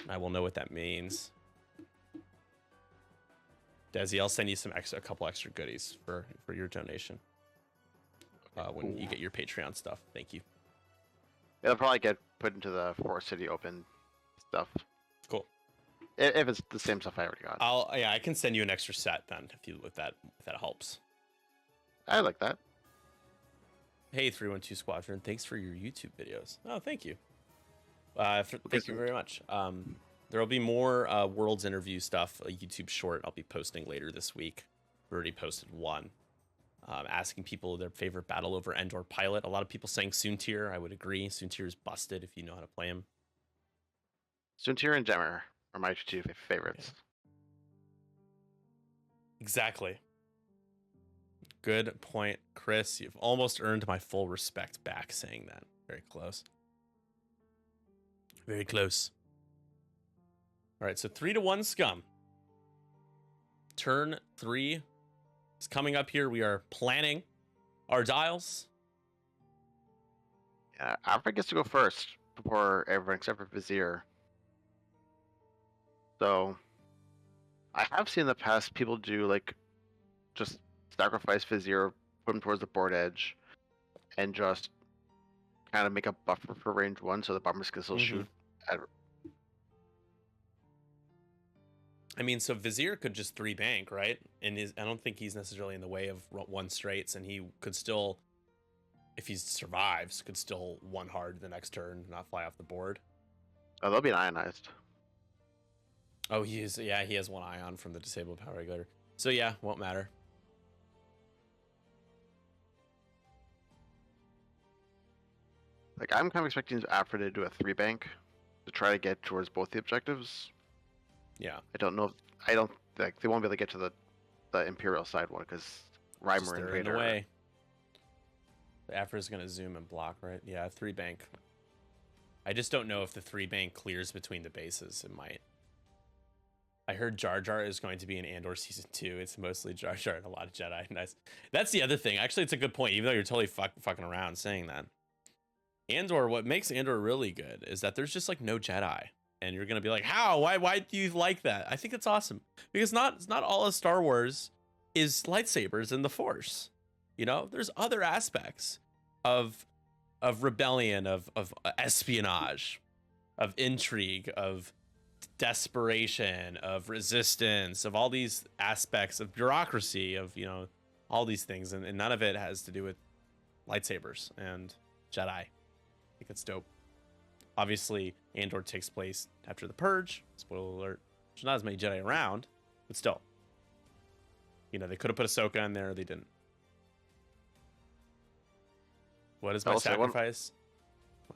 I will know what that means. Desi, I'll send you a couple extra goodies for your donation when you get your Patreon stuff. Thank you. It'll probably get put into the Forest City Open stuff. Cool. If it's the same stuff I already got. I can send you an extra set then if that helps. I like that. Hey, 312 Squadron, thanks for your YouTube videos. Oh, thank you. Thank you very much. There will be more Worlds interview stuff, a YouTube short I'll be posting later this week. We already posted one. Asking people their favorite battle over Endor pilot. A lot of people saying Soontir. I would agree. Soontir is busted if you know how to play him. Soontir and Jemmer are my two favorites. Yeah. Exactly. Good point, Chris. You've almost earned my full respect back saying that. Very close. Very close. All right, so 3-1 Scum. Turn 3 is coming up here. We are planning our dials. Yeah, Alfred gets to go first before everyone except for Vizier. So, I have seen in the past people do like just sacrifice Vizier, put him towards the board edge, and just kind of make a buffer for range 1 so the bombers can still shoot at. I mean, so Vizier could just 3-bank, right? And I don't think he's necessarily in the way of 1 straights, and he could still, if he survives, could still 1 hard the next turn, not fly off the board. Oh, they'll be ionized. Oh, he has 1 ion from the disabled power regulator. So yeah, won't matter. Like, I'm kind of expecting Afra to do a 3-bank to try to get towards both the objectives. Yeah. I don't know. I don't like they won't be able to get to the Imperial side one because Reimer and They're in the Vader. way. The Afra is going to zoom and block, right? Yeah, 3-bank. I just don't know if the 3-bank clears between the bases. It might. I heard Jar Jar is going to be in Andor Season 2. It's mostly Jar Jar and a lot of Jedi. Nice. That's the other thing. Actually, it's a good point, even though you're totally fucking around saying that. Andor, what makes Andor really good is that there's just like no Jedi. And you're going to be like, how? Why do you like that? I think it's awesome. Because not all of Star Wars is lightsabers and the Force. You know, there's other aspects of rebellion, of espionage, of intrigue, of desperation, of resistance, of all these aspects of bureaucracy, of, you know, all these things, and none of it has to do with lightsabers and Jedi. I think it's dope. Obviously, Andor takes place after the Purge. Spoiler alert. There's not as many Jedi around, but still. You know, they could have put Ahsoka in there, they didn't. What is my sacrifice?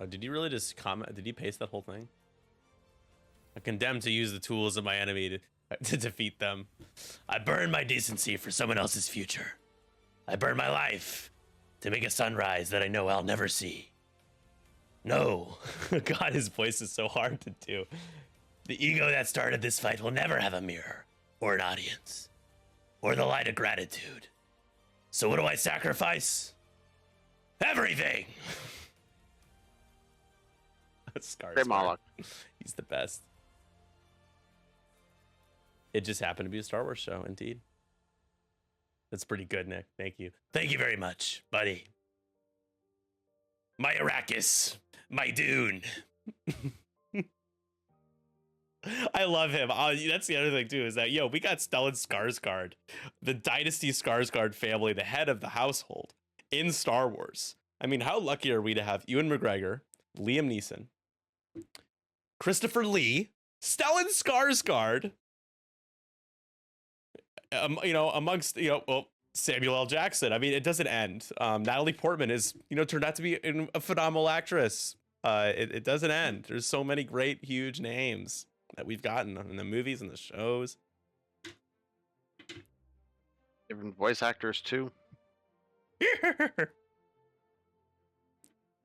Did you really just comment? Did you paste that whole thing? I'm condemned to use the tools of my enemy to defeat them. I burn my decency for someone else's future. I burn my life to make a sunrise that I know I'll never see. No. God, his voice is so hard to do. The ego that started this fight will never have a mirror, or an audience, or the light of gratitude. So what do I sacrifice? Everything! Great monologue. He's the best. It just happened to be a Star Wars show, indeed. That's pretty good, Nick. Thank you. Thank you very much, buddy. My Arrakis. My Dune. I love him. That's the other thing, too, is that, yo, we got Stellan Skarsgård, the Dynasty Skarsgård family, the head of the household in Star Wars. I mean, how lucky are we to have Ewan McGregor, Liam Neeson, Christopher Lee, Stellan Skarsgård, you know, amongst, you know, well, Samuel L. Jackson. I mean, it doesn't end. Natalie Portman is, you know, turned out to be a phenomenal actress. It doesn't end. There's so many great, huge names that we've gotten in the movies and the shows. Different voice actors too.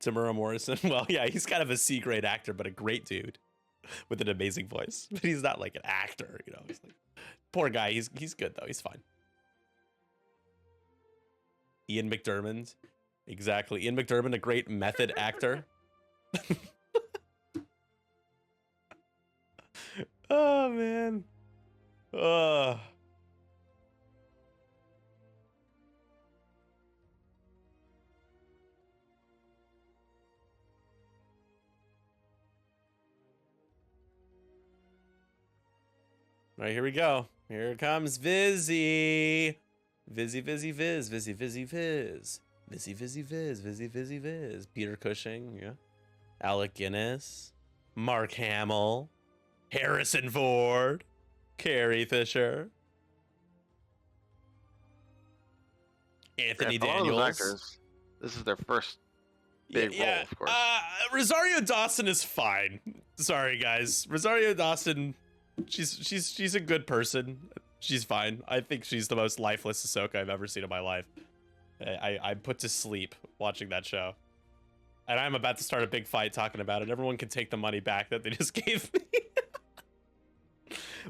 Tamura Morrison. Well, yeah, he's kind of a C-grade actor, but a great dude with an amazing voice. But he's not like an actor, you know. He's like, poor guy. He's good though. He's fine. Ian McDiarmid. Exactly. Ian McDiarmid, a great method actor. Oh, man. Oh. All right, here we go. Here comes Vizzy. Vizzy Vizzy Viz, Vizzy Vizzy Viz, Vizzy Vizzy Viz, Vizzy Vizzy Viz. Peter Cushing, yeah. Alec Guinness, Mark Hamill, Harrison Ford, Carrie Fisher, Anthony For a lot of those Daniels. actors, this is their first big role, of course. Rosario Dawson is fine. Sorry, guys. Rosario Dawson, she's a good person. She's fine. I think she's the most lifeless Ahsoka I've ever seen in my life. I'm put to sleep watching that show. And I'm about to start a big fight talking about it. Everyone can take the money back that they just gave me.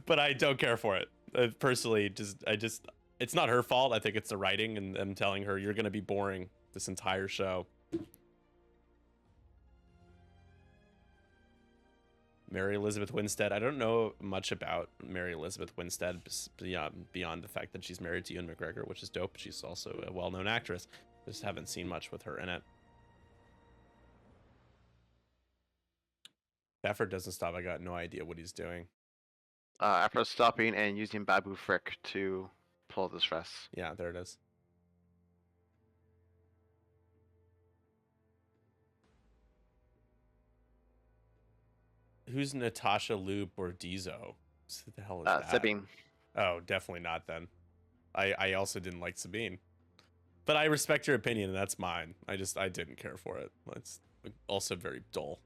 But I don't care for it. Personally, it's not her fault. I think it's the writing and them telling her, you're going to be boring this entire show. Mary Elizabeth Winstead. I don't know much about Mary Elizabeth Winstead beyond the fact that she's married to Ewan McGregor, which is dope. She's also a well-known actress. Just haven't seen much with her in it. Effort doesn't stop. I got no idea what he's doing. After stopping and using Babu Frick to pull the stress. Yeah, there it is. Who's Natasha Lou Bordizzo? What the hell is that? Sabine. Oh, definitely not then. I also didn't like Sabine. But I respect your opinion, and that's mine. I didn't care for it. It's also very dull.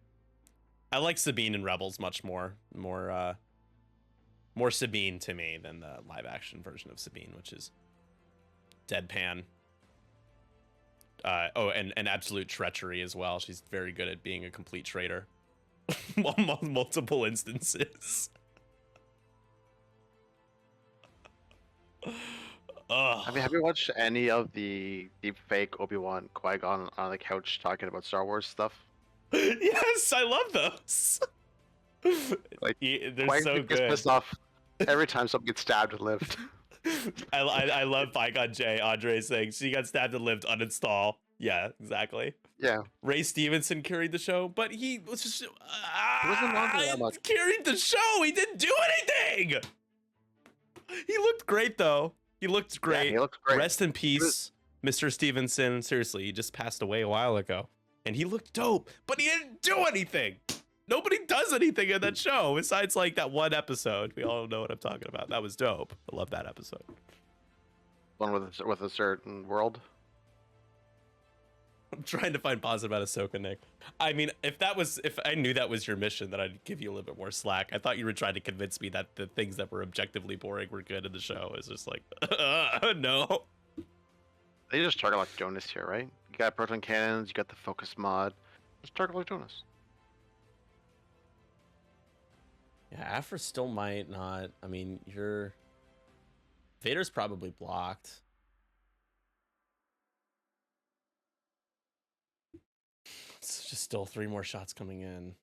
I like Sabine in Rebels much more Sabine to me than the live action version of Sabine, which is deadpan. And absolute treachery as well. She's very good at being a complete traitor. Multiple instances. Have you watched any of the deep fake Obi-Wan Qui-Gon on the couch talking about Star Wars stuff? Yes, I love those. Like, they're so good. Gets pissed off every time someone gets stabbed and lived. I love Qui-Gon J. Andre saying she got stabbed and lived. Uninstall. Yeah, exactly. Yeah. Ray Stevenson carried the show, but he was just He wasn't on that much. carried the show. He didn't do anything. He looked great though. He looked great. Yeah, he looked great. Rest in peace, Mr. Stevenson. Seriously, he just passed away a while ago, and he looked dope, but he didn't do anything. Nobody does anything in that show besides like that one episode. We all know what I'm talking about. That was dope. I love that episode. One with a certain world. I'm trying to find positive about Ahsoka, Nick. I mean, if I knew that was your mission, then I'd give you a little bit more slack. I thought you were trying to convince me that the things that were objectively boring were good in the show. It's just like, no. They just target like Jonas here, right? You got proton cannons, you got the focus mod. Just target like Jonas. Yeah, Afra still might not. I mean, Vader's probably blocked. It's just still 3 more shots coming in.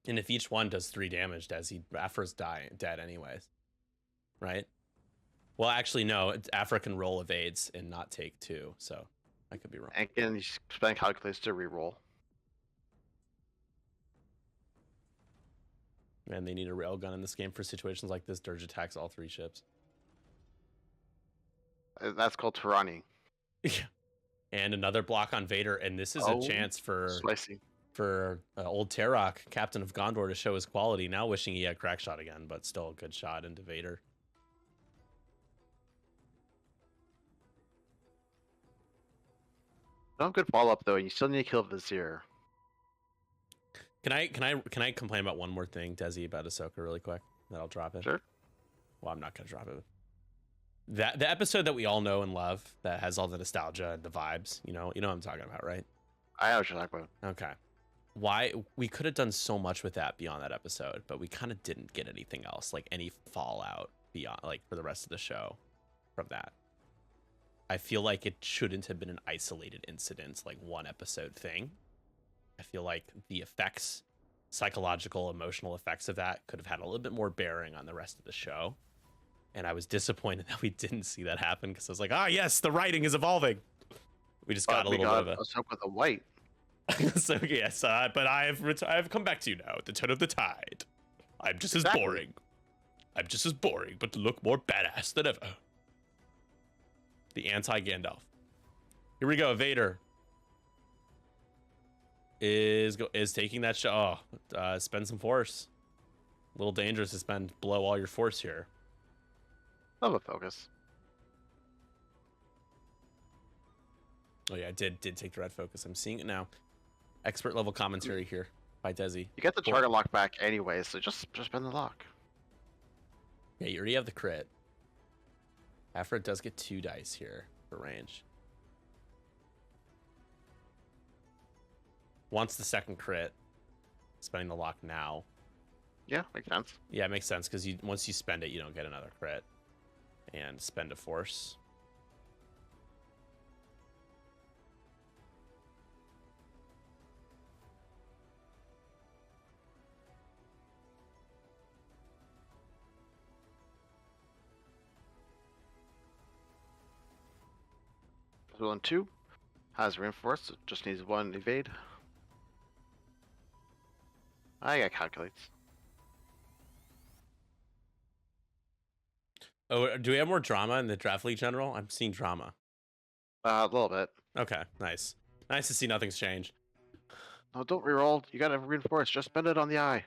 And if each one does 3 damage, Afra's dead anyways. Right? Well, actually, no. Afra can roll evades and not take 2, so I could be wrong. And can you spend calculus to reroll? Man, they need a railgun in this game for situations like this. Dirge attacks all 3 ships. That's called Tyranny. Yeah. And another block on Vader, and this is a chance for old Tarok, Captain of Gondor, to show his quality. Now wishing he had crack shot again, but still a good shot into Vader. No good follow up though, and you still need to kill Vizier. Can I complain about one more thing, Desi, about Ahsoka really quick? Then I'll drop it. Sure. Well, I'm not gonna drop it. The episode that we all know and love, that has all the nostalgia and the vibes, you know what I'm talking about, right? I know what you're talking about. Okay. Why we could have done so much with that beyond that episode, but we kind of didn't get anything else, like any fallout beyond, like for the rest of the show from that. I feel like it shouldn't have been an isolated incident, like one episode thing. I feel like the effects, psychological, emotional effects of that could have had a little bit more bearing on the rest of the show. And I was disappointed that we didn't see that happen, because I was like, yes, the writing is evolving. We just got a little bit of a Ahsoka the White. So yes, but I have come back to you now at the turn of the tide. I'm just as boring. I'm just as boring, but to look more badass than ever. The anti-Gandalf. Here we go. Vader is taking that shot. Oh, spend some force. A little dangerous to blow all your force here. Love a focus. Oh yeah, I did take the red focus. I'm seeing it now. Expert level commentary here by Desi. You get the target lock back anyway, so just spend the lock. Yeah, you already have the crit. Afra does get 2 dice here for range. Wants the second crit. Spending the lock now. Yeah, makes sense. Yeah, it makes sense because once you spend it, you don't get another crit. And spend a force. Villain 2 has reinforced, so just needs 1 evade. I got calculates. Oh, do we have more drama in the draft league general? I'm seeing drama. A little bit. Okay, nice. Nice to see nothing's changed. No, don't reroll. You gotta reinforce. Just spend it on the eye.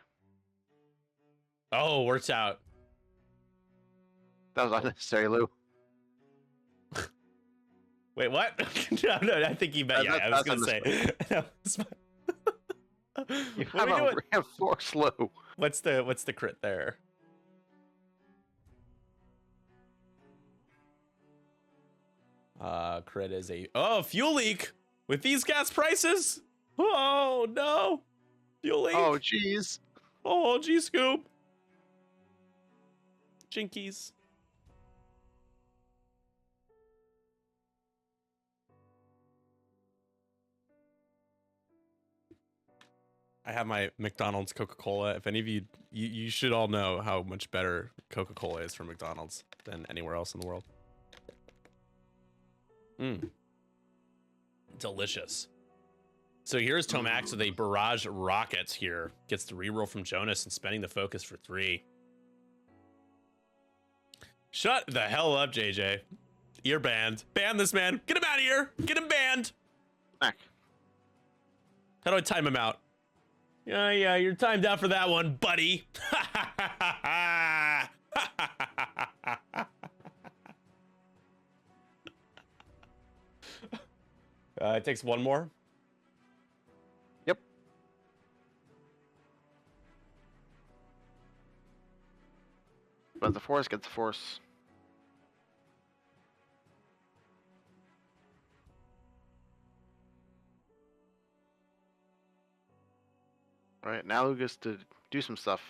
Oh, works out. That was unnecessary, Lou. Wait, what? No, I think you bet. Yeah, I was gonna say. No, it's fine. You What have are we a doing? reinforce, Lou. What's the crit there? Crit is a fuel leak with these gas prices. Oh no, fuel leak. Oh, jeez. Oh, G scoop. Jinkies. I have my McDonald's Coca-Cola. If any of you should all know how much better Coca-Cola is from McDonald's than anywhere else in the world. Delicious. So here's Tomax with a barrage rockets here. Gets the reroll from Jonas and spending the focus for 3. Shut the hell up, JJ. You're banned. Ban this man. Get him out of here. Get him banned. Back. How do I time him out? Yeah, you're timed out for that one, buddy. It takes 1 more. Yep. But the force gets the force. All right, now Lou gets to do some stuff.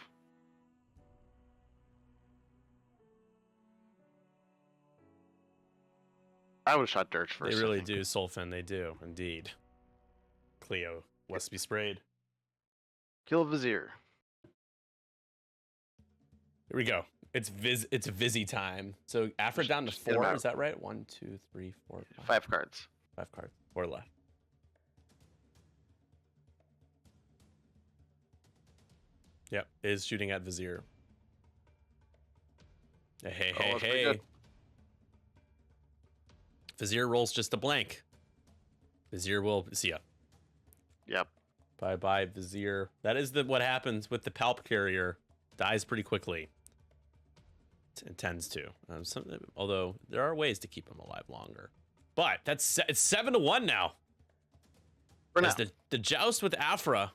I would have shot Dirge first. They really do, Sulfin. They do, indeed. Cleo, what's to be sprayed? Kill Vizier. Here we go. It's Vizzy time. So Afra down to Just get him 4. out. Is that right? 1, 2, 3, 4, 5 cards. 5 cards. 4 left. Yep, is shooting at Vizier. Hey, Oh, hey, that's pretty hey. good. Vizier rolls just a blank. Vizier will see ya. Yep. Bye, Vizier. That is what happens with the Palp carrier. Dies pretty quickly. It tends to. Although there are ways to keep him alive longer. But it's 7-1 now. For now. As the joust with Afra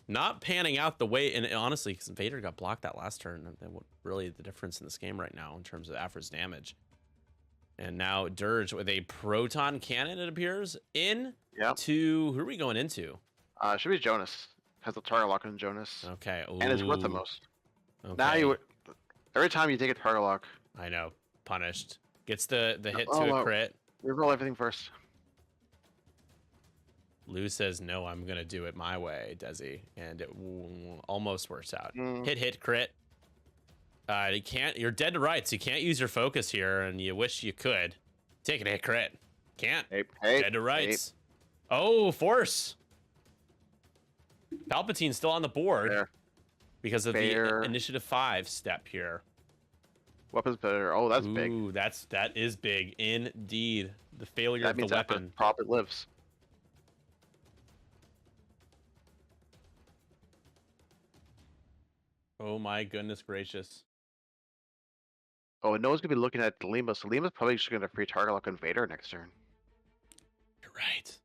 not panning out the way, and honestly, because Vader got blocked that last turn, and what really the difference in this game right now in terms of Afra's damage. And now Dirge with a proton cannon, it appears, Yep. to who are we going into? Should be Jonas. Has the target lock on Jonas. Okay. And it's worth the Ooh. most. Okay. Now every time you take a target lock, I know. Punished. Gets the hit Oh, to a wow. crit. reroll everything first. Lou says, no, I'm going to do it my way, Desi. And it almost works out. Mm. Hit, crit. You can't, you're dead to rights. You can't use your focus here, and you wish you could. Take a hit crit. Can't. Hey, Dead to rights. Oh, force. Palpatine's still on the board. There. because of Fair. the initiative 5 step here. Weapons better. Oh, that's big. Ooh, that is big indeed. The failure That of the means Afra weapon. probably lives. Oh my goodness gracious. Oh, and no one's gonna be looking at Lima, so Lima's probably just gonna free target lock on Vader next turn. You're right.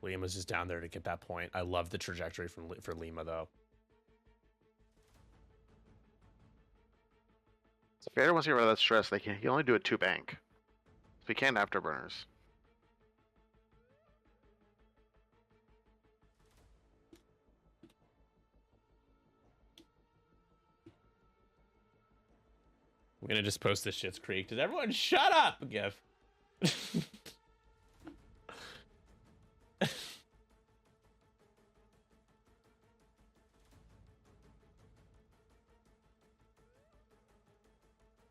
Lima's just down there to get that point. I love the trajectory for Lima though. So if Vader wants to get rid of that stress, he can only do a 2 bank. So he can't afterburners. I'm gonna just post this Shit's Creek. Does everyone shut up, Gif?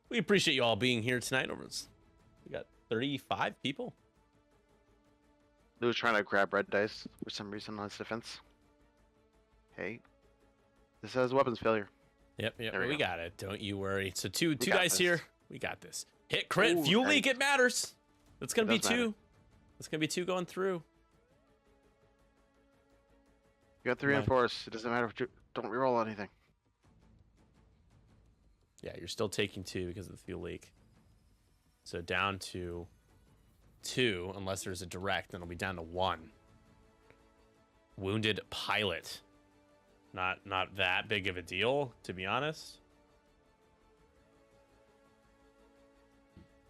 We appreciate you all being here tonight. We got 35 people. Lou's trying to grab red dice for some reason on his defense. Hey, this has weapons failure. Yep, There we we go. got it. Don't you worry. So two got dice this. here. We got this. Hit crit Ooh, fuel nice. leak. It matters. That's gonna It be does matter. 2. That's gonna be 2 going through. You got 3 Right. and force. It doesn't matter if you don't reroll anything. Yeah, you're still taking 2 because of the fuel leak. So down to 2, unless there's a direct, then it'll be down to 1. Wounded pilot. Not that big of a deal, to be honest.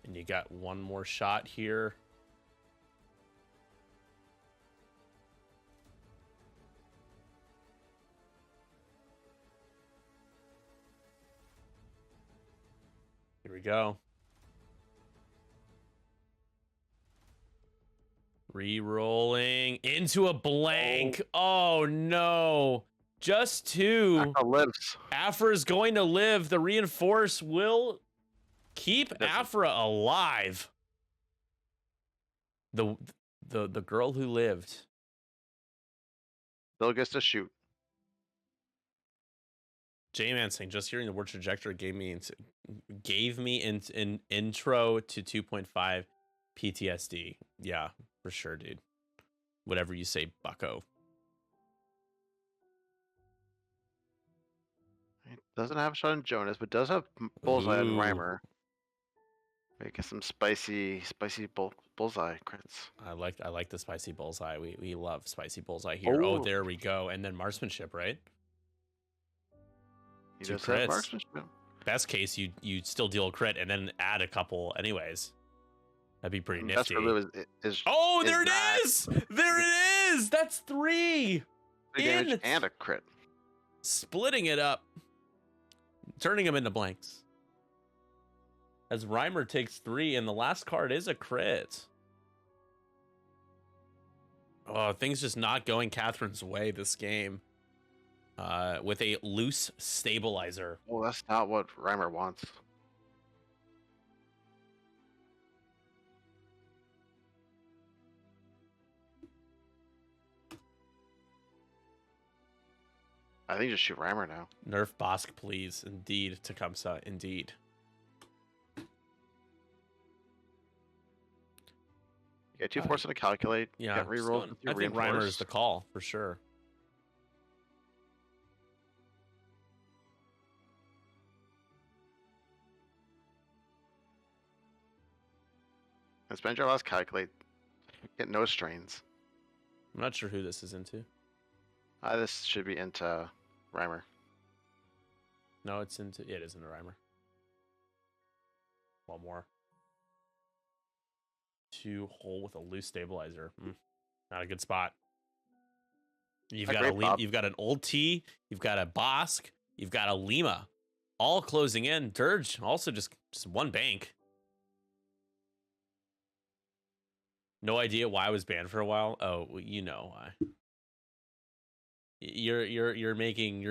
And you got one more shot here. Here we go. Re-rolling into a blank. Oh no. Just 2. Afra lives. Afra's going to live. The reinforce will keep Doesn't. Afra alive. The girl who lived. Still gets to shoot. J-Man saying, just hearing the word trajectory gave me an intro to 2.5 PTSD. Yeah, for sure, dude. Whatever you say, bucko. It doesn't have a shot on Jonas, but does have bullseye on Ooh. Reimer. Maybe get some spicy bullseye crits. I like the spicy bullseye. We love spicy bullseye here. Oh, Oh. there we go. And then marksmanship, right? He 2 does have crits. marksmanship. Best case, you still deal a crit and then add a couple anyways. That'd be pretty That's nifty. for Lou is Oh, there that. it is! There it is! That's 3! 3 damage in- and a crit. Splitting it up. Turning them into blanks. As Reimer takes 3, and the last card is a crit. Oh, things just not going Catherine's way this game. With a loose stabilizer. Well, that's not what Reimer wants. I think just shoot Reimer now. Nerf Bosk, please. Indeed, Tecumseh. Indeed. You get 2 force to calculate. Yeah, You got rerolls with your I think Reimer reinforce. is the call for sure. And spend your last calculate. Get no strains. I'm not sure who this is into. This should be into Reimer. No, it is into Reimer. One more. 2 hole with a loose stabilizer. Not a good spot. You've Great got an old T, you've got a Bosk, you've got a Lima, all closing in. Dirge also just 1 bank. No idea why I was banned for a while. Oh, well, you know why. You're making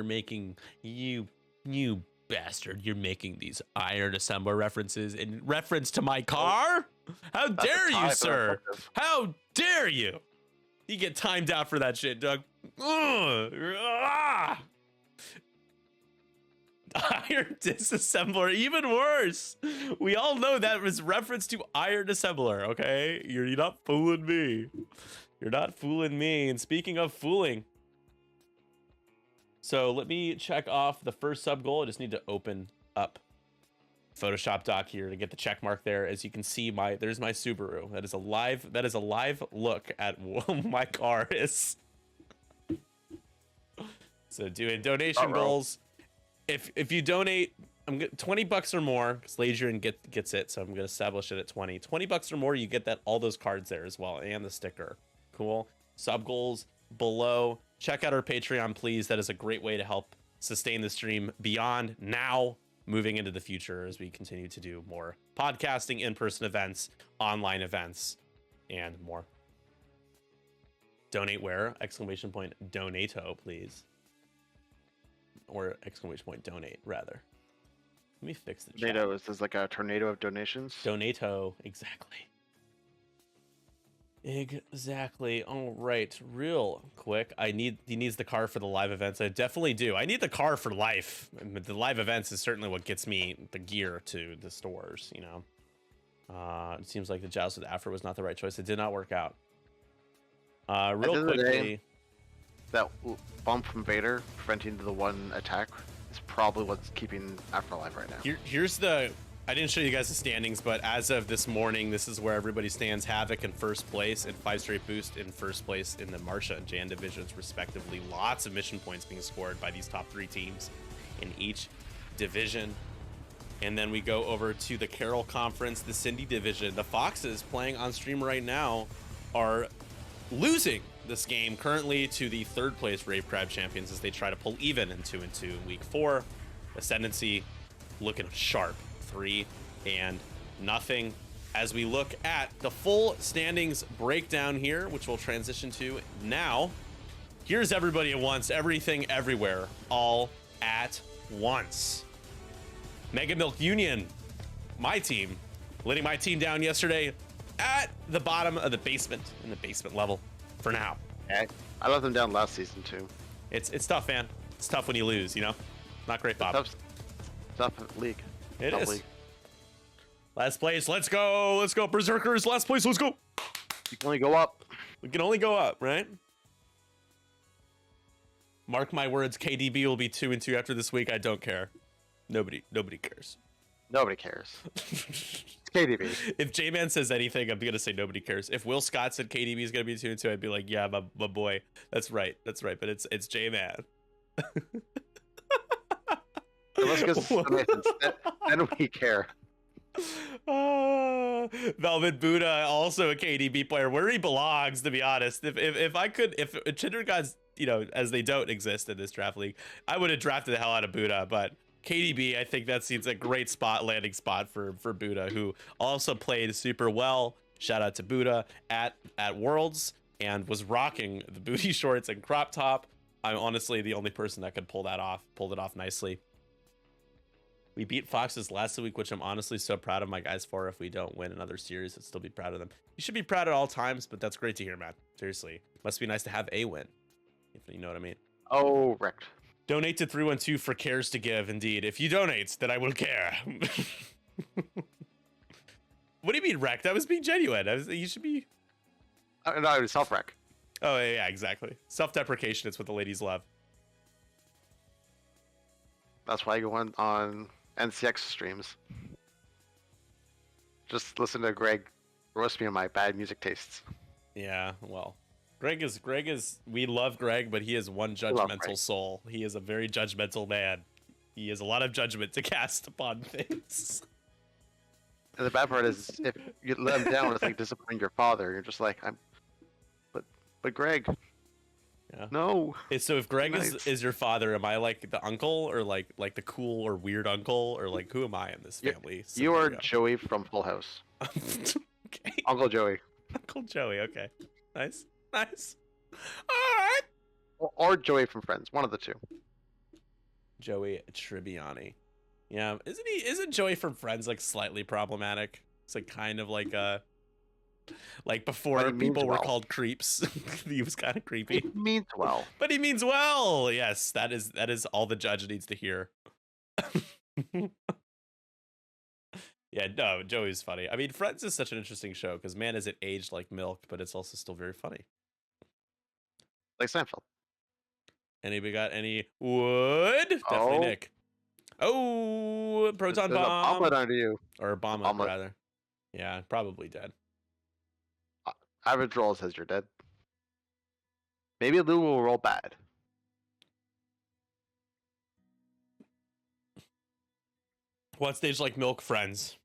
you bastard. You're making these Iron Assembler references in reference to my car. How That's a dare tie you, for sir? effective. How dare you? You get timed out for that shit, Doug. Ugh. Ah! Iron Disassembler, even worse. We all know that was reference to Iron Assembler, okay? You're not fooling me. You're not fooling me. And speaking of fooling, so let me check off the first sub goal. I just need to open up Photoshop doc here to get the check mark there. As you can see, there's my Subaru. That is a live look at what my car is. So doing donation goals. If you donate, I'm 20 bucks or more, because Ladrian gets it, so I'm gonna establish it at 20. 20 bucks or more, you get all those cards there as well, and the sticker. Cool. Sub goals below. Check out our Patreon, please. That is a great way to help sustain the stream beyond now, moving into the future as we continue to do more podcasting, in-person events, online events, and more. Donate where? Exclamation point donato, please. Or exclamation point donate, rather. Let me fix the chat. Donato, is this like a tornado of donations? Donato, exactly. Exactly. All right, real quick. He needs the car for the live events. I definitely do. I need the car for life. The live events is certainly what gets me the gear to the stores, you know. It seems like the joust with Afro was not the right choice. It did not work out. Real quickly. That bump from Vader preventing the one attack is probably what's keeping Afro alive right now. Here's the... I didn't show you guys the standings, but as of this morning, this is where everybody stands. Havoc in first place and 5 straight boost in first place in the Marsha and Jan divisions, respectively. Lots of mission points being scored by these top 3 teams in each division. And then we go over to the Carroll Conference, the Cindy division. The Foxes playing on stream right now are losing this game currently to the 3rd place Rave Crab champions as they try to pull even in 2-2 in week 4. Ascendancy looking sharp, 3-0. As we look at the full standings breakdown here, which we'll transition to now. Here's everybody at once, everything everywhere, all at once. Mega Milk Union, my team, letting my team down yesterday at the bottom of the basement, in the basement level for now. Okay. I let them down last season too. It's tough, man. It's tough when you lose, you know? Not great, Bob. Tough league. It Tough is. League. Last place, let's go. Let's go, Berserkers. Last place, let's go. You can only go up. We can only go up, right? Mark my words, KDB will be 2-2 after this week. I don't care. Nobody cares. Nobody cares. It's KDB. If J-Man says anything, I'm gonna say nobody cares. If Will Scott said KDB is gonna be 2-2, I'd be like, yeah, my boy. That's right. But it's J-Man. Let's go. Then we care. Velvet Buddha, also a KDB player, where he belongs, to be honest. If I could, if Chinder Gods, you know, as they don't exist in this draft league, I would have drafted the hell out of Buddha. But KDB, I think that seems a great landing spot for Buddha, who also played super well. Shout out to Buddha at Worlds and was rocking the booty shorts and crop top. I'm honestly the only person that could pulled it off nicely. We beat Foxes last week, which I'm honestly so proud of my guys for. If we don't win another series, I'd still be proud of them. You should be proud at all times, but that's great to hear, man. Seriously. Must be nice to have a win, if you know what I mean. Oh, wrecked. Donate to 312 for cares to give, indeed. If you donate, then I will care. What do you mean wrecked? I was being genuine. You should be... No, it was self-wreck. Oh, yeah, exactly. Self-deprecation is what the ladies love. That's why I go on NCX streams. Just listen to Greg roast me on my bad music tastes. Yeah, well, Greg is we love Greg, but he is one judgmental soul. He is a very judgmental man. He has a lot of judgment to cast upon things. And the bad part is, if you let him down, it's like disappointing your father. You're just like, but Greg. Yeah. No. So if Greg is your father, am I like the uncle, or like the cool or weird uncle, or like who am I in this family? You are Joey from Full House. Okay. Uncle Joey. Uncle Joey. Okay. Nice. All right. Or Joey from Friends. One of the two. Joey Tribbiani. Yeah. Isn't Joey from Friends like slightly problematic? It's like kind of like a Like But before he means people were well. called creeps. He was kind of creepy. He means well. But he means well. Yes, that is all the judge needs to hear. Yeah, no, Joey's funny. I mean, Friends is such an interesting show because man, is it aged like milk, but it's also still very funny. Like Seinfeld. Anybody got any wood? Definitely Oh, Nick. Oh, proton there's an bomb. omelet under you. Or bomb Omelet. rather. Yeah, probably dead. Average roll says you're dead. Maybe Lou will roll bad. What stage like milk? Friends.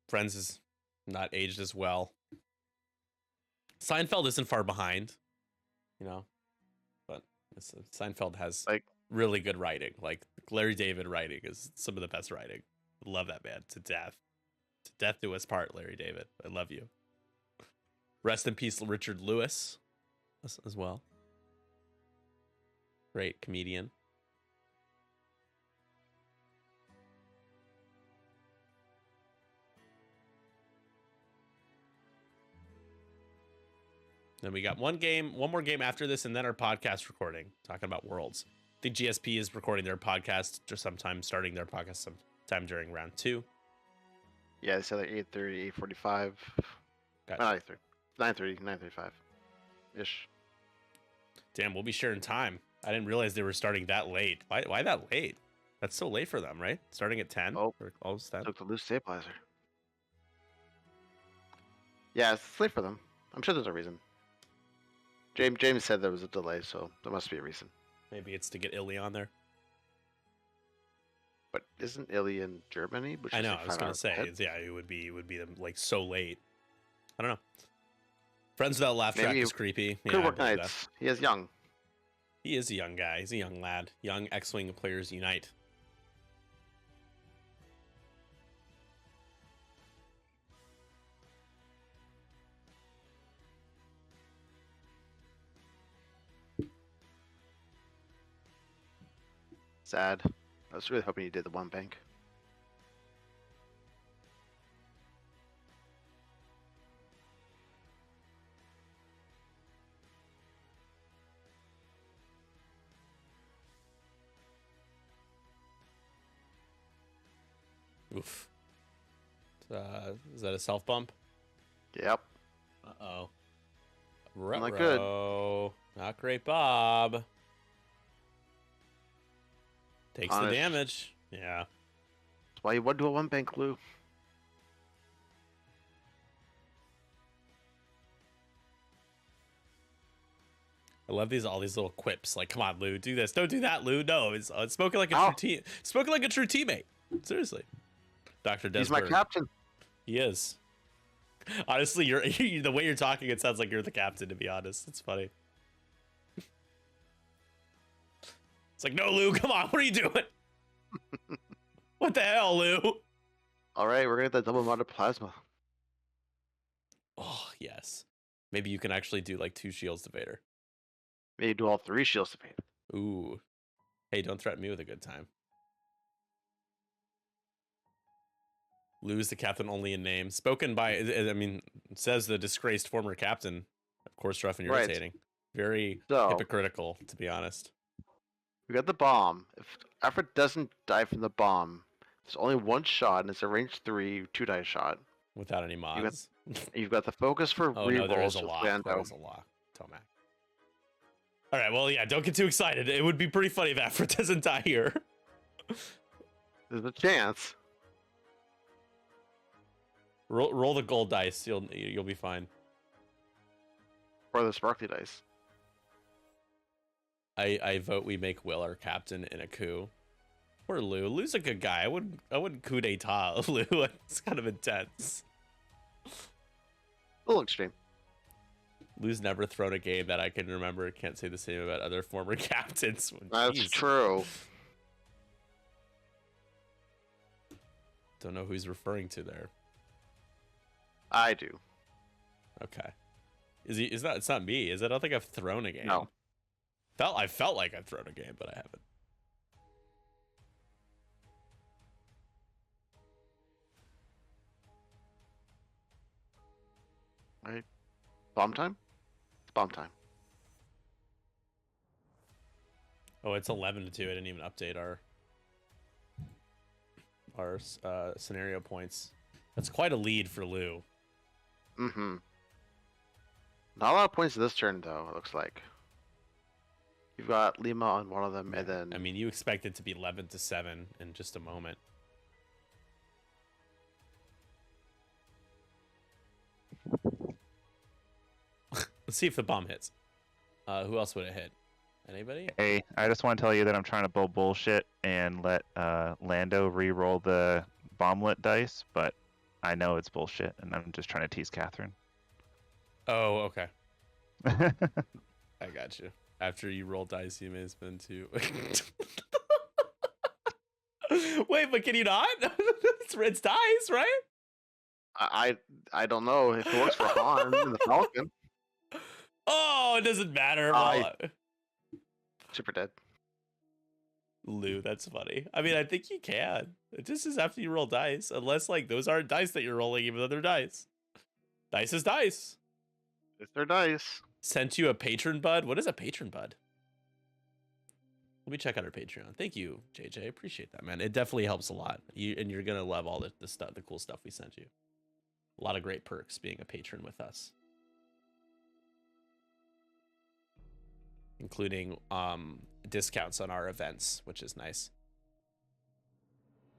Friends is not aged as well. Seinfeld isn't far behind, you know, but Seinfeld has Like really good writing. Like Larry David writing is some of the best writing. Love that man to death. To death do us part, Larry David. I love you. Rest in peace, Richard Lewis, as well. Great comedian. Then we got one more game after this, and then our podcast recording, talking about Worlds. I think GSP is recording their podcast just starting their podcast sometime during round 2. yeah, they said like 8:30, 8:45. Not 8:30, 9:30, 9:35 ish. Damn, we'll be sharing time. I didn't realize they were starting that late. Why that late? That's so late for them, right? Starting at 10? Oh, Or almost 10? took the loose stabilizer. Yeah, it's late for them. I'm sure there's a reason. James said there was a delay, so there must be a reason. Maybe it's to get Illy on there. But isn't Illy in Germany? Which I is know. like I was 5 gonna hours say, ahead? yeah, it would be them like so late. I don't know. Friends Without Laugh Track Maybe is creepy. Could Yeah, I work believe nights. that. He is young. He is a young guy. He's a young lad. Young X-Wing players unite. Sad. I was really hoping he did the one bank. Oof. Is that a self bump? Yep. Uh-oh. Not good. Not great, Bob. Takes the Punished. damage. Yeah. That's why you would do a one bank, Lou. I love all these little quips. Like, come on, Lou, do this. Don't do that, Lou. No, it's spoken like a Ow. spoken like a true teammate. Seriously. Dr. Desberg. He's my captain. He is. Honestly, you're the way you're talking, it sounds like you're the captain, to be honest. It's funny. It's like, no, Lou, come on, what are you doing? What the hell, Lou? Alright, we're gonna get that double mounted plasma. Oh, yes. Maybe you can actually do like 2 shields to Vader. Maybe do all 3 shields to Vader. Ooh. Hey, don't threaten me with a good time. Lou's the captain only in name. Spoken by, I mean, says the disgraced former captain. Of course, rough and irritating. Very hypocritical, to be honest. We got the bomb. If Alfred doesn't die from the bomb, there's only 1 shot, and it's a range 3 2-die shot. Without any mods. You've got the focus for oh no, there is a with lock. Lando. There is a lock. Tomac. All right, well, yeah, don't get too excited. It would be pretty funny if Alfred doesn't die here. There's a chance. Roll the gold dice. You'll be fine. Or the sparkly dice. I vote we make Will our captain in a coup. Poor Lou. Lou's a good guy. I wouldn't coup d'etat Lou. It's kind of intense. A little extreme. Lou's never thrown a game that I can remember. Can't say the same about other former captains. That's Jeez. true. Don't know who he's referring to there. I do. Okay. Is that? It's not me. Is it? I don't think I've thrown a game. No. I felt like I've thrown a game, but I haven't. Right? Bomb time? It's bomb time. Oh, it's 11 to 2. I didn't even update our scenario points. That's quite a lead for Lou. Mm-hmm. Not a lot of points this turn, though, it looks like. You've got Lima on one of them, and then... I mean, you expect it to be 11 to 7 in just a moment. Let's see if the bomb hits. Who else would it hit? Anybody? Hey, I just want to tell you that I'm trying to bull bullshit and let Lando re-roll the bomblet dice, but I know it's bullshit, and I'm just trying to tease Catherine. Oh, okay. I got you. After you roll dice, you may spend 2. Wait, but can you not? It's dice, right? I don't know if it works for Han and the Falcon. Oh, it doesn't matter. Super dead. Lou, that's funny. I mean, I think you can. It just is after you roll dice, unless like those aren't dice that you're rolling, even though they're dice. Dice is dice. It's their dice. Sent you a patron bud. What is a patron bud? Let me check out our Patreon. Thank you, JJ. Appreciate that, man. It definitely helps a lot. You're gonna love all the stuff, the cool stuff we sent you. A lot of great perks being a patron with us, including discounts on our events, which is nice.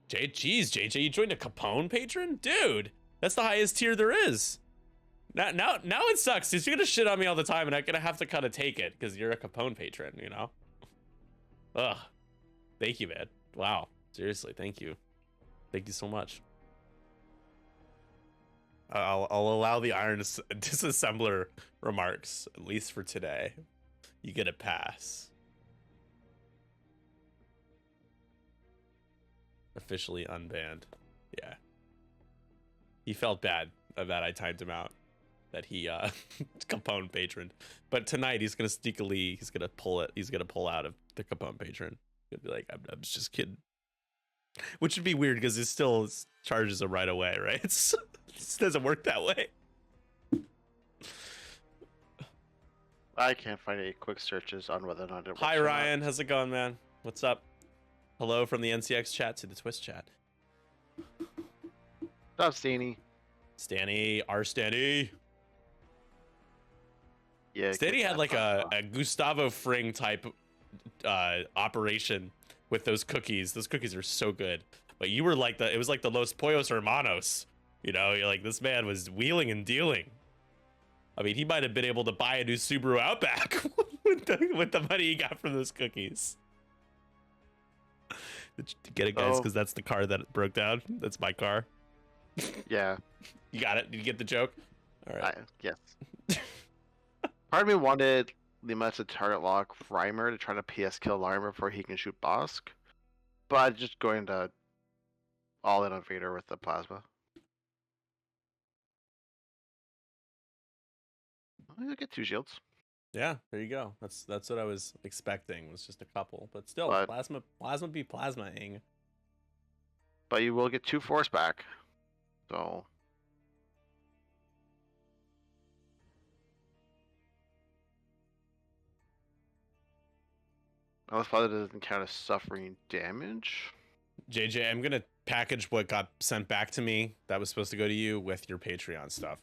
Jeez, JJ, you joined a Capone patron? Dude, that's the highest tier there is. Now it sucks, because you're gonna shit on me all the time, and I'm gonna have to kind of take it, because you're a Capone patron, you know? Ugh. Thank you, man. Wow. Seriously, thank you. Thank you so much. I'll allow the iron disassembler remarks, at least for today. You get a pass. Officially unbanned. Yeah. He felt bad that I timed him out. That he Capone patron. But tonight he's gonna sneakily, he's gonna pull out of the Capone patron. He'll be like, I'm just kidding. Which would be weird because it still charges him right away, right? It doesn't work that way. I can't find any quick searches on whether or not it works. Hi or Ryan, not. how's it going, man? What's up? Hello from the NCX chat to the Twist chat. What's up, Stanny? Stanny, our Stanny. Yeah. Stanny had like a Gustavo Fring type operation with those cookies. Those cookies are so good. But you were like it was like the Los Pollos Hermanos. You know, you're like, this man was wheeling and dealing. I mean, he might have been able to buy a new Subaru Outback with the money he got from those cookies. Did you get it, guys? Because that's the car that broke down. That's my car. Yeah. You got it? Did you get the joke? All right. Yes. Part of me wanted Lima to target lock Reimer to try to PS kill Reimer before he can shoot Bosk. But just going to all in on Vader with the plasma. I'll get 2 shields. Yeah, there you go. That's what I was expecting. Was just a couple, but still, But- plasma be plasma-ing. But you will get 2 force back. So unless Father doesn't count as suffering damage. JJ, I'm gonna package what got sent back to me that was supposed to go to you with your Patreon stuff.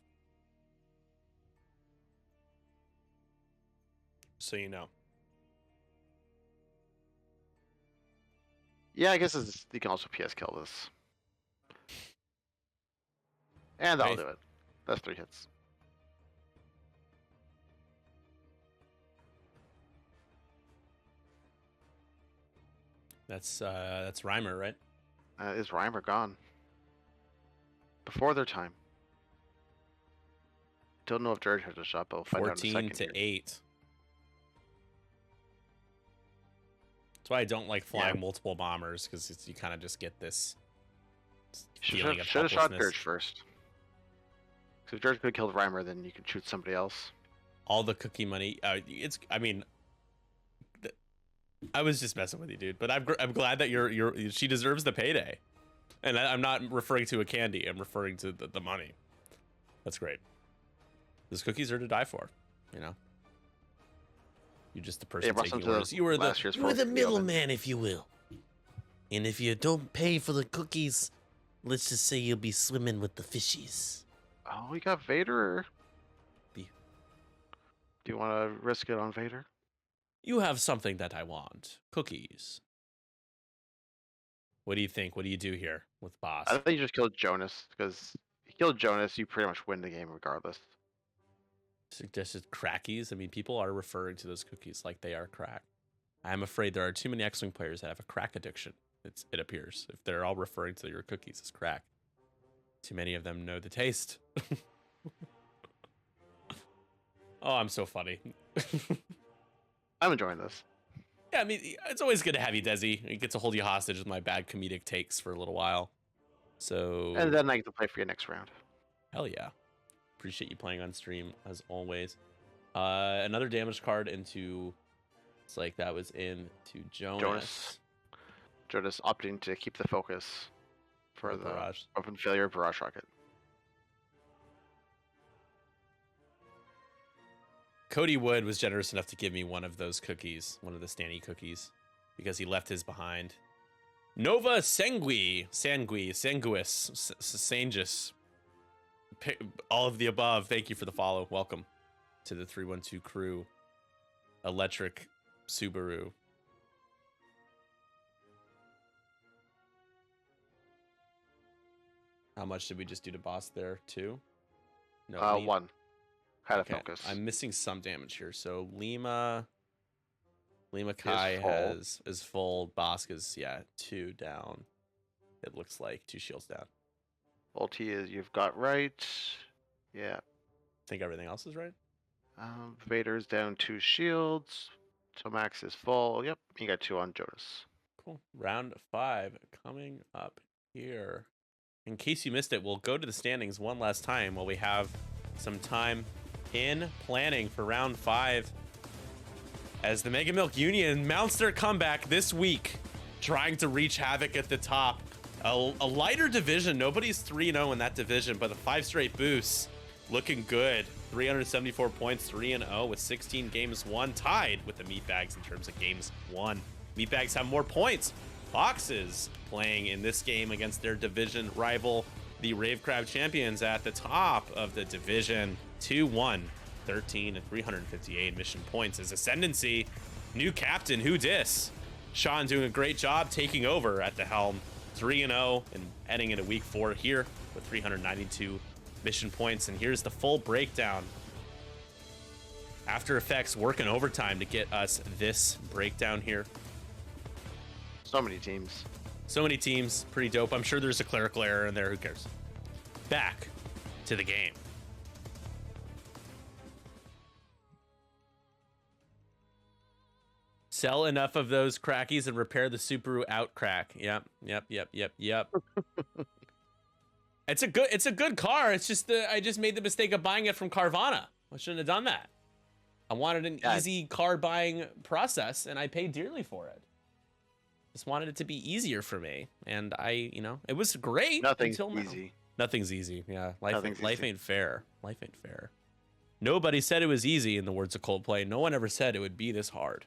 So you know. Yeah, I guess you can also PS kill this. And that'll Right. do it. That's 3 hits. That's Reimer, right? Is Reimer gone? Before their time. Don't know if George has a shot, but we'll find out in a 14 second. to here. 8. That's why I don't like flying multiple bombers, because you kind of just get this feeling of Should have shot helplessness. George first. Because if George could have killed Reimer, then you can shoot somebody else. All the cookie money. I mean, I was just messing with you, dude. But I'm glad that she deserves the payday, and I'm not referring to a candy. I'm referring to the money. That's great. Those cookies are to die for, you know. You're just the person brought taking some to orders. You were last year's the Fourth of the Oven. middleman, if you will. And if you don't pay for the cookies, let's just say you'll be swimming with the fishies. Oh, we got Vader. Be- Do you want to risk it on Vader? You have something that I want. Cookies. What do you think? What do you do here with Boss? I think you just killed Jonas, because if you killed Jonas, you pretty much win the game regardless. Suggested crackies. I mean, people are referring to those cookies like they are crack. I'm afraid there are too many X-Wing players that have a crack addiction. It appears, if they're all referring to your cookies as crack. Too many of them know the taste. Oh, I'm so funny. I'm enjoying this. Yeah, I mean, it's always good to have you, Desi. It gets to hold you hostage with my bad comedic takes for a little while. So, And then I get to play for your next round. hell yeah. Appreciate you playing on stream, as always. Another damage card into... It's like that was into Jonas. Jonas opting to keep the focus for the Barrage. open failure barrage rocket. Cody Wood was generous enough to give me one of those cookies, one of the Stanny cookies, because he left his behind. Nova Sanguis, Sangus, all of the above. Thank you for the follow. Welcome to the 312 crew. Electric Subaru. How much did we just do to boss there? 2? No, 1. Had a okay. focus. I'm missing some damage here. So Lima Kai is full. Bosk is 2 down. It looks like 2 shields down. Ulti is you've got right. Yeah. I think everything else is right. Vader's down 2 shields. Tomax is full. Yep. You got 2 on Jonas. Cool. Round 5 coming up here. In case you missed it, we'll go to the standings one last time while we have some time in planning for round 5 as the Mega Milk Union mounts their comeback this week, trying to reach havoc at the top. A lighter division. Nobody's 3-0 in that division, but the 5 straight boosts looking good. 374 points, 3-0 with 16 games won, tied with the Meatbags in terms of games won. Meatbags have more points. Foxes playing in this game against their division rival, the Rave Crab Champions, at the top of the division. 2-1, 13 and 358 mission points as Ascendancy. New captain, who dis? Sean doing a great job taking over at the helm. 3-0 and heading into week 4 here with 392 mission points. And here's the full breakdown. After Effects working overtime to get us this breakdown here. So many teams. So many teams, pretty dope. I'm sure there's a clerical error in there. Who cares? Back to the game. Sell enough of those crackies and repair the Subaru out crack. Yep. It's a good car. It's just I just made the mistake of buying it from Carvana. I shouldn't have done that. I wanted an easy car buying process, and I paid dearly for it. Just wanted it to be easier for me, and it was great. Nothing's until now. easy. Nothing's easy. Yeah, life easy. ain't fair. Life ain't fair. Nobody said it was easy, in the words of Coldplay. No one ever said it would be this hard.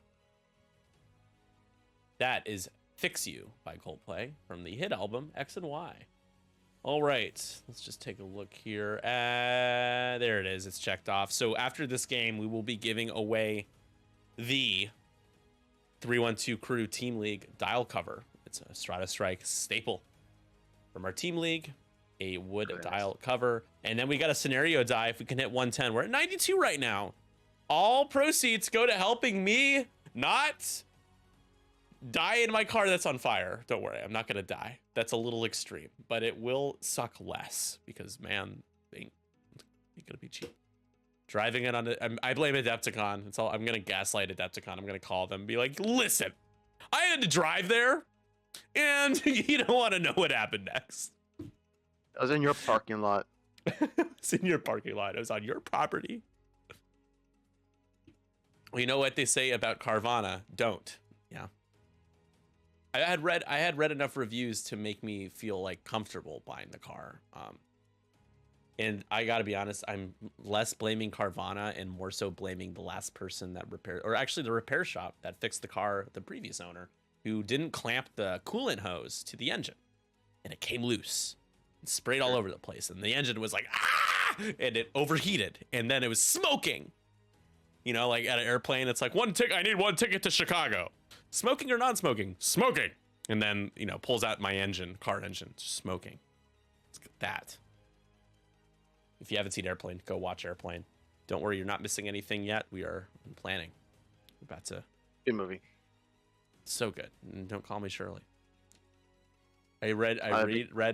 That is Fix You by Coldplay from the hit album X and Y. All right, let's just take a look here. There it is. It's checked off. So after this game, we will be giving away the 312 Crew Team League dial cover. It's a Strata Strike staple from our Team League, a wood dial cover. And then we got a scenario die if we can hit 110. We're at 92 right now. All proceeds go to helping me not die in my car that's on fire. Don't worry, I'm not gonna die. That's a little extreme, but it will suck less because, man, ain't gonna be cheap. Driving it on I blame Adepticon. It's all. I'm gonna gaslight Adepticon. I'm gonna call them and be like, listen, I had to drive there, and you don't want to know what happened next. I was in your parking lot. It's in your parking lot. It was on your property. Well, you know what they say about Carvana? Don't. Yeah. I had read enough reviews to make me feel like comfortable buying the car. And I gotta be honest, I'm less blaming Carvana and more so blaming the last person that repaired, or actually the repair shop that fixed the car, the previous owner, who didn't clamp the coolant hose to the engine, and it came loose, and sprayed all over the place, and the engine was like ah, and it overheated, and then it was smoking. You know, like at an airplane, it's like I need one ticket to Chicago. Smoking or non-smoking? Smoking. And then, you know, pulls out my car engine, smoking. It's that. If you haven't seen Airplane, go watch Airplane. Don't worry, you're not missing anything yet. We are planning. We're about to. Good movie. So good. And don't call me Shirley. I read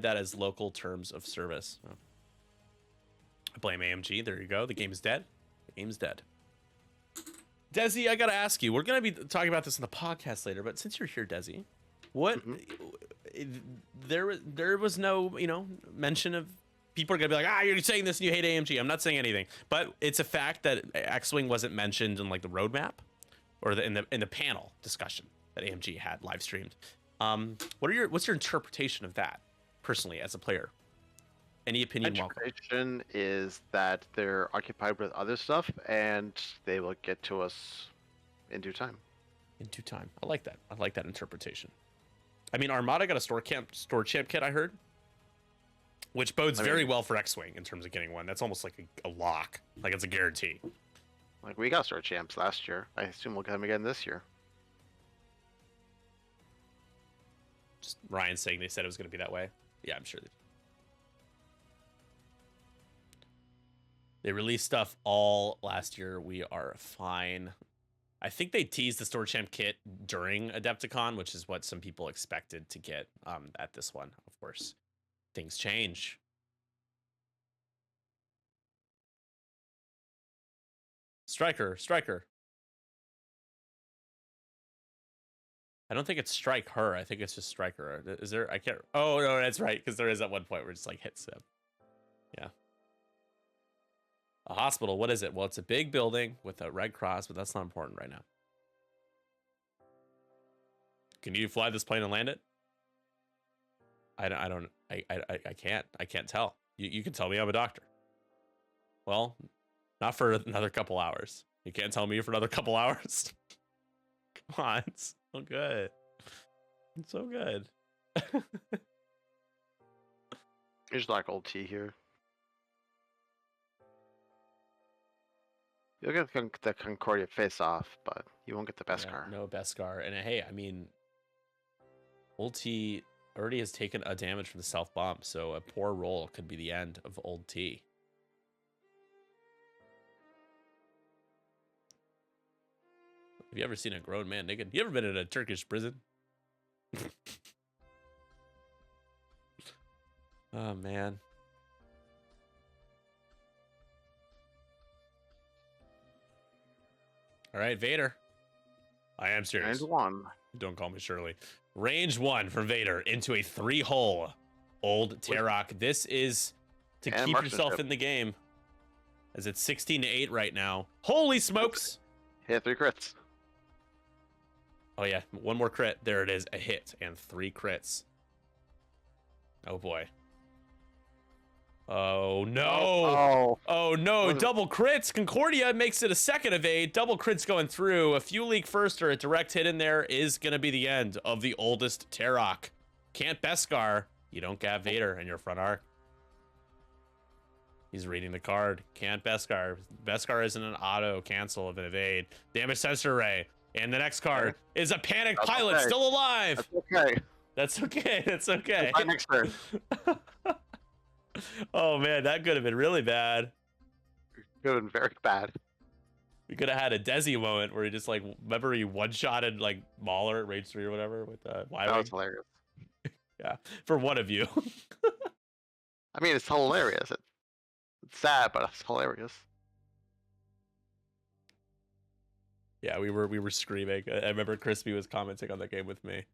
that as local terms of service. Oh. I blame AMG. There you go. The game is dead. The game's dead. Desi, I gotta ask you. We're gonna be talking about this in the podcast later, but since you're here, Desi, what? There was no, you know, mention of. People are gonna be like, you're saying this and you hate AMG. I'm not saying anything, but it's a fact that X-Wing wasn't mentioned in like the roadmap or in the panel discussion that AMG had live streamed. What's your interpretation of that personally as a player? Any opinion? My interpretation is that they're occupied with other stuff and they will get to us in due time. In due time. I like that. I like that interpretation. I mean, Armada got a store champ kit, I heard. Which bodes very well for X-Wing in terms of getting one. That's almost like a lock. Like it's a guarantee. Like we got store champs last year. I assume we'll get them again this year. Just Ryan saying they said it was going to be that way. Yeah, I'm sure they released stuff all last year. We are fine. I think they teased the store champ kit during Adepticon, which is what some people expected to get at this one, of course. Things change. Striker. I don't think it's strike her. I think it's just striker. Is there? I can't. Oh no, that's right. Because there is at one point where it's like hits him. Yeah. A hospital. What is it? Well, it's a big building with a red cross, but that's not important right now. Can you fly this plane and land it? I can't tell. You can tell me I'm a doctor. Well, not for another couple hours. You can't tell me for another couple hours. Come on, it's so good. It's so good. There's like old T here. You'll get the Concordia face off, but you won't get the Beskar. No Beskar. And hey, I mean, old T already has taken a damage from the self bomb, so a poor roll could be the end of old T. Have you ever seen a grown man naked? You ever been in a Turkish prison? Oh man. All right, Vader. I am serious. And one. Don't call me Shirley. Range 1 from Vader into a 3-hole old Tarok. This is to keep yourself in the game, as it's 16-8 right now. Holy smokes! Hit 3 crits. Oh yeah, one more crit. There it is, a hit and 3 crits. Oh boy. Oh no! Oh no! Double crits. Concordia makes it a second evade. Double crits going through. A fuel leak first or a direct hit in there is gonna be the end of the oldest Tarok. Can't Beskar. You don't get Vader in your front arc. He's reading the card. Can't Beskar. Beskar isn't an auto cancel of an evade. Damage sensor array. And the next card is a panic pilot still alive. That's okay. That's okay. That's okay. My next turn. Oh man, that could have been really bad. Could have been very bad. We could have had a Desi moment where he just like, remember he one-shotted like Mauler at Rage 3 or whatever with Y-Wing? That was hilarious. Yeah, for one of you. I mean, it's hilarious. It's sad, but it's hilarious. Yeah, we were screaming. I remember Crispy was commenting on that game with me.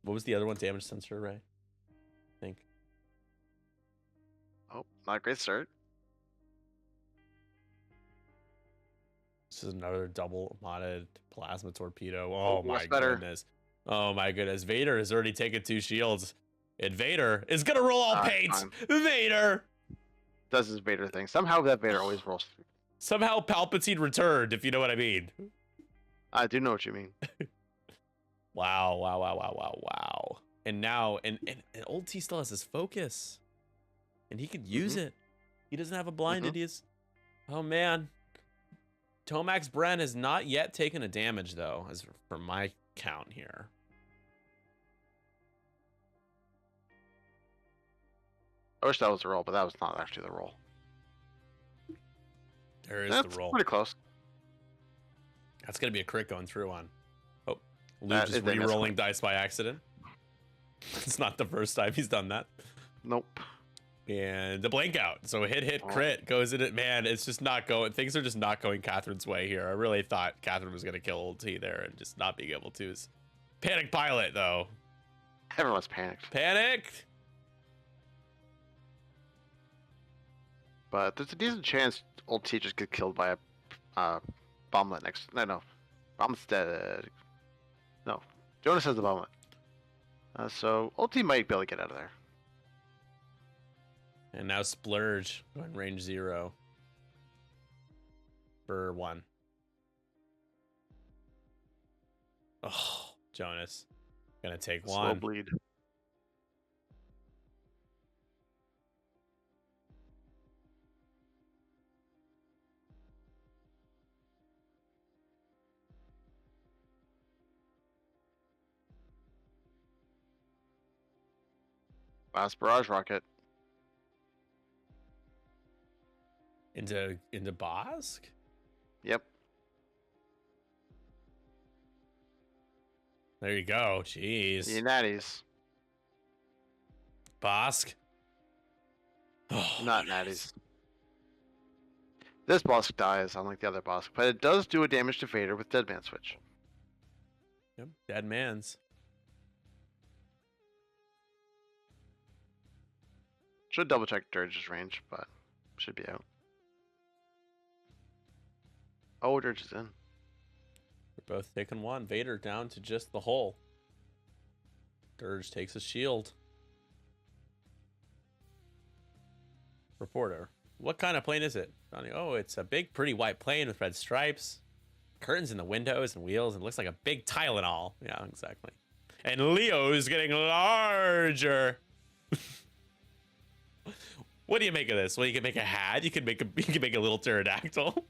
What was the other one? Damage sensor array, I think. Oh, not a great start. This is another double modded plasma torpedo. Oh my better. goodness. Oh my goodness. Vader has already taken 2 shields. And Vader is gonna roll all paint. Fine. Vader. Does his Vader thing. Somehow that Vader always rolls through. Somehow Palpatine returned, if you know what I mean. I do know what you mean. Wow, wow, wow, wow, wow, wow. And now, and old T still has his focus. And he could use it. He doesn't have a blinded. He is... Oh, man. Tomax Bren has not yet taken a damage, though, as for my count here. I wish that was the roll, but that was not actually the roll. There is That's the roll. pretty close. That's going to be a crit going through on. Oh, Luke That just is a re-rolling misclick. dice by accident. It's not the first time he's done that. Nope. And the blank out. So hit, crit goes in it. Man, it's just not going. Things are just not going Catherine's way here. I really thought Catherine was going to kill old T there and just not being able to. Panic pilot, though. Everyone's panicked. Panicked. But there's a decent chance old T just get killed by a bomblet next. No. Bomblet's dead. No. Jonas has the bomblet. So old T might be able to get out of there. And now Splurge going range 0 for 1. Oh, Jonas gonna take Slow 1. bleed. Last barrage rocket. Into Bosk? Yep. There you go. Jeez. The natties. Bosk. Oh, Not nice. natties. This boss dies, unlike the other boss, but it does do a damage to Vader with Dead Man Switch. Yep, dead man's. Should double check Dirge's range, but should be out. Oh, Dirge is in. They're both taking 1. Vader down to just the hull. Dirge takes a shield. Reporter. What kind of plane is it? Johnny, oh, it's a big, pretty white plane with red stripes. Curtains in the windows and wheels. And it looks like a big Tylenol. Yeah, exactly. And Leo's getting larger. What do you make of this? Well, you can make a hat. You can make a little pterodactyl.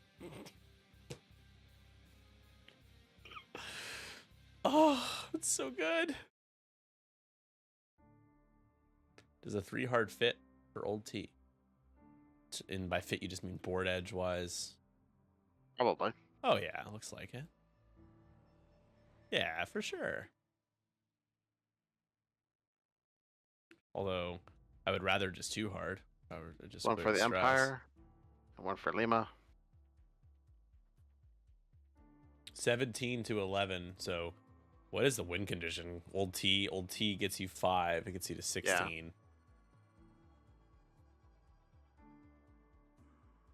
Oh, it's so good. Does a 3 hard fit for old T? And by fit, you just mean board edge wise. Probably. Oh yeah, looks like it. Yeah, for sure. Although I would rather just 2 hard. I would just One put for the stress. Empire, and one for Lima. 17 to 11. So what is the win condition? Old T gets you 5. It gets you to 16.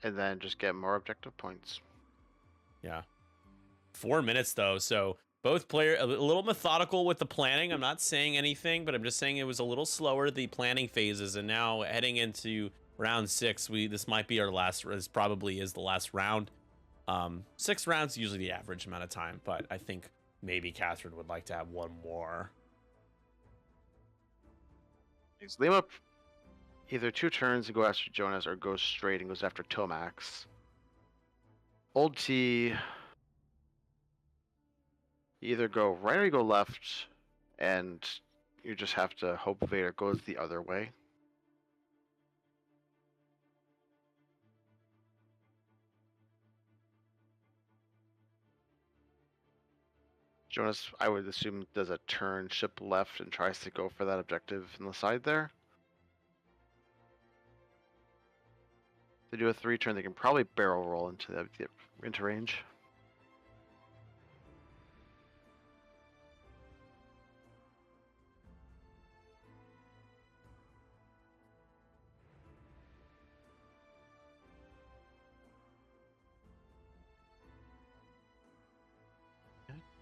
And then just get more objective points. Yeah. 4 minutes though, so both player a little methodical with the planning. I'm not saying anything, but I'm just saying it was a little slower, the planning phases, and now heading into round 6, this might be our last. This probably is the last round. 6 rounds is usually the average amount of time, but I think maybe Catherine would like to have one more. Is Lima either 2 turns and go after Jonas, or goes straight and goes after Tomax? Old T, you either go right or you go left, and you just have to hope Vader goes the other way. Jonas, I would assume, does a turn, ship left, and tries to go for that objective in the side there. They do a 3 turn, they can probably barrel roll into range.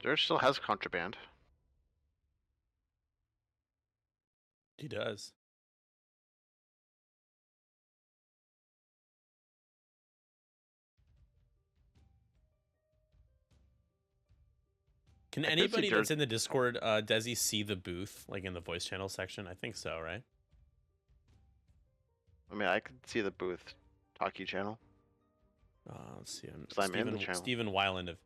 Dirge still has contraband. He does. Can I could see anybody that's Dirge. in the Discord, Desi, see the booth, like in the voice channel section? I think so, right? I mean, I could see the booth talkie channel. Let's see. So I'm in the channel. Stephen Weiland of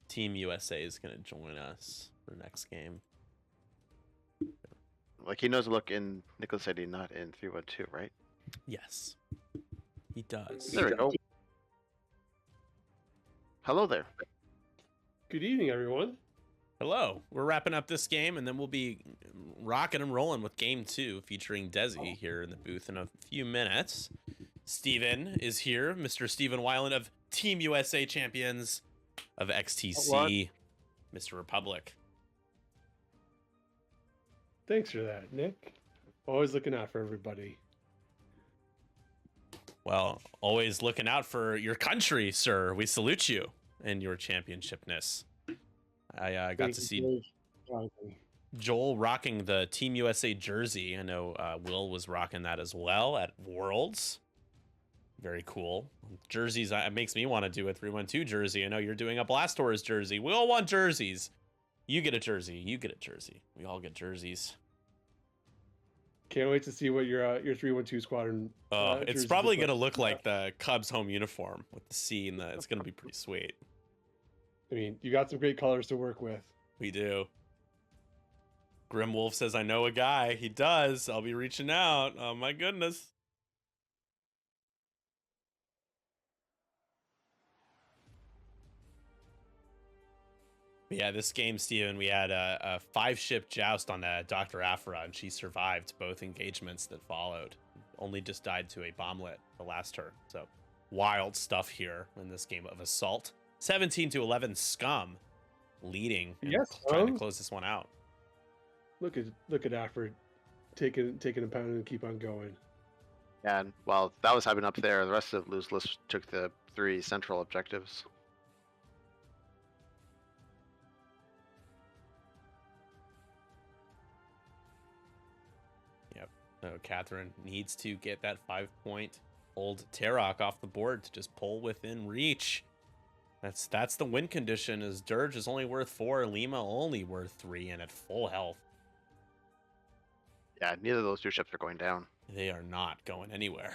Team USA is going to join us for next game. Like he knows to look in Nicholas City, not in 312, right? Yes, he does. There we go. Hello there. Good evening, everyone. Hello. We're wrapping up this game, and then we'll be rocking and rolling with game 2, featuring Desi here in the booth in a few minutes. Steven is here, Mr. Stephen Weiland of Team USA Champions of XTC, Mr. Republic. Thanks for that, Nick. Always looking out for everybody. Well, always looking out for your country, sir. We salute you and your championshipness. I got to see Joel rocking the Team USA jersey. I know Will was rocking that as well at Worlds. Very cool. Jerseys, it makes me want to do a 312 jersey. I know you're doing a Blastors jersey. We all want jerseys. You get a jersey. You get a jersey. We all get jerseys. Can't wait to see what your 312 squadron. It's probably gonna look like the Cubs home uniform with the C and the. It's gonna be pretty sweet. I mean, you got some great colors to work with. We do. Grim Wolf says, "I know a guy. He does. I'll be reaching out." Oh my goodness. Yeah, this game, Steven, we had a 5-ship joust on Dr. Aphra, and she survived both engagements that followed. Only just died to a bomblet the last turn. So wild stuff here in this game of Assault. 17-11 Scum leading and trying to close this one out. Look at Alfred taking a pound and keep on going. And while that was happening up there, the rest of Lou's list took the 3 central objectives. So Catherine needs to get that 5-point old Tarok off the board to just pull within reach. That's the win condition, as Dirge is only worth 4, Lima only worth 3, and at full health. Yeah, neither of those 2 ships are going down. They are not going anywhere.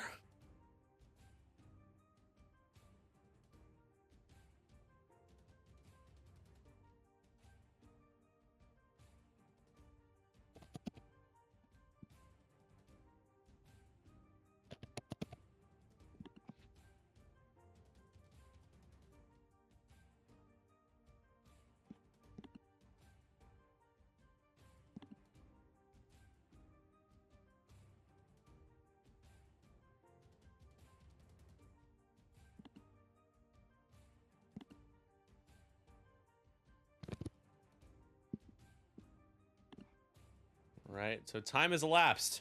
Right, so time has elapsed.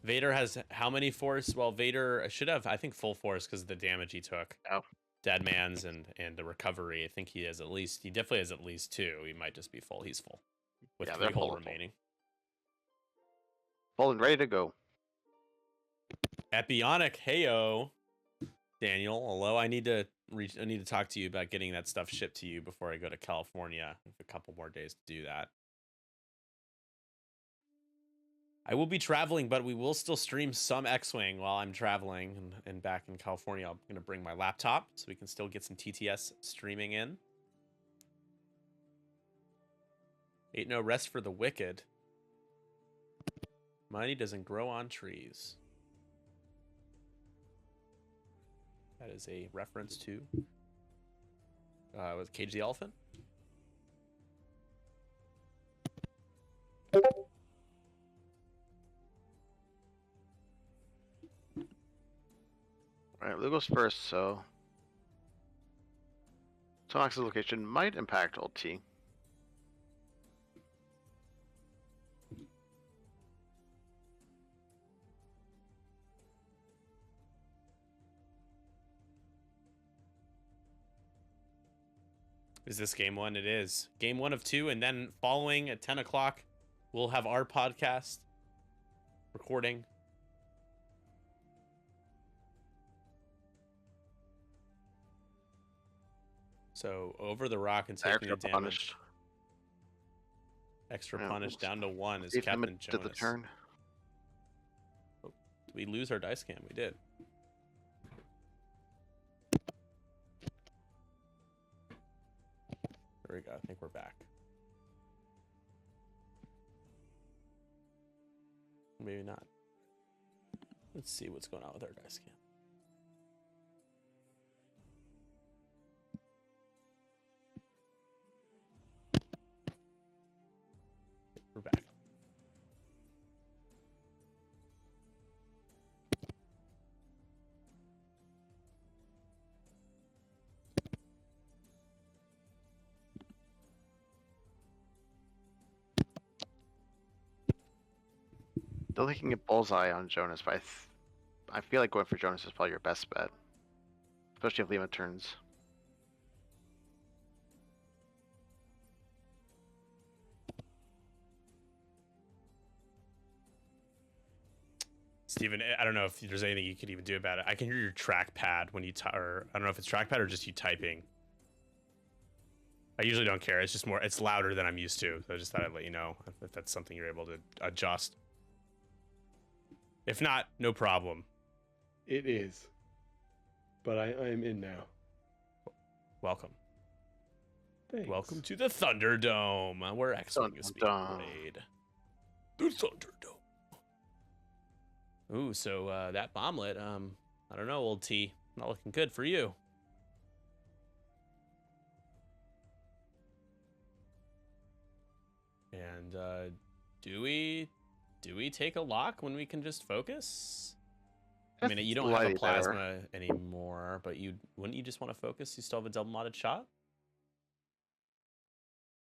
Vader has how many force? Well, Vader should have, I think, full force because of the damage he took. Oh. Dead man's and the recovery. I think he definitely has at least 2. He might just be full. He's full. With 3 hull remaining. Full and ready to go. Epionic, heyo. Daniel, although I need to talk to you about getting that stuff shipped to you before I go to California. I have a couple more days to do that. I will be traveling, but we will still stream some X-Wing while I'm traveling and back in California. I'm going to bring my laptop so we can still get some TTS streaming in. Ain't no rest for the wicked. Money doesn't grow on trees. That is a reference to with Cage the Elephant. Alright, Lou goes first, so Tomax's location might impact old T. Is this game 1? It is. Game 1 of 2, and then following at 10 o'clock, we'll have our podcast. recording. So over the rock and taking the Extra damage. punished. Extra Yeah, punish down to 1 is See if Captain limit to the Jonas. turn. Did we lose our dice cam? We did. There we go. I think we're back. Maybe not. Let's see what's going on with our dice cam. We're back. Still thinking a bullseye on Jonas, but I feel like going for Jonas is probably your best bet. Especially if Lima turns. Steven, I don't know if there's anything you could even do about it. I can hear your trackpad when you or I don't know if it's trackpad or just you typing. I usually don't care. It's just more, it's louder than I'm used to. So I just thought I'd let you know if that's something you're able to adjust. If not, no problem. It is. But I am in now. Welcome. Thanks. Welcome to the Thunderdome, where X-Wing is being Dun-dun. played. The Thunderdome. Ooh, so that bomblet, I don't know, old T. Not looking good for you. And do we take a lock when we can just focus? I mean, you don't have a Slightly better. plasma anymore, but wouldn't you just want to focus? You still have a double modded shot?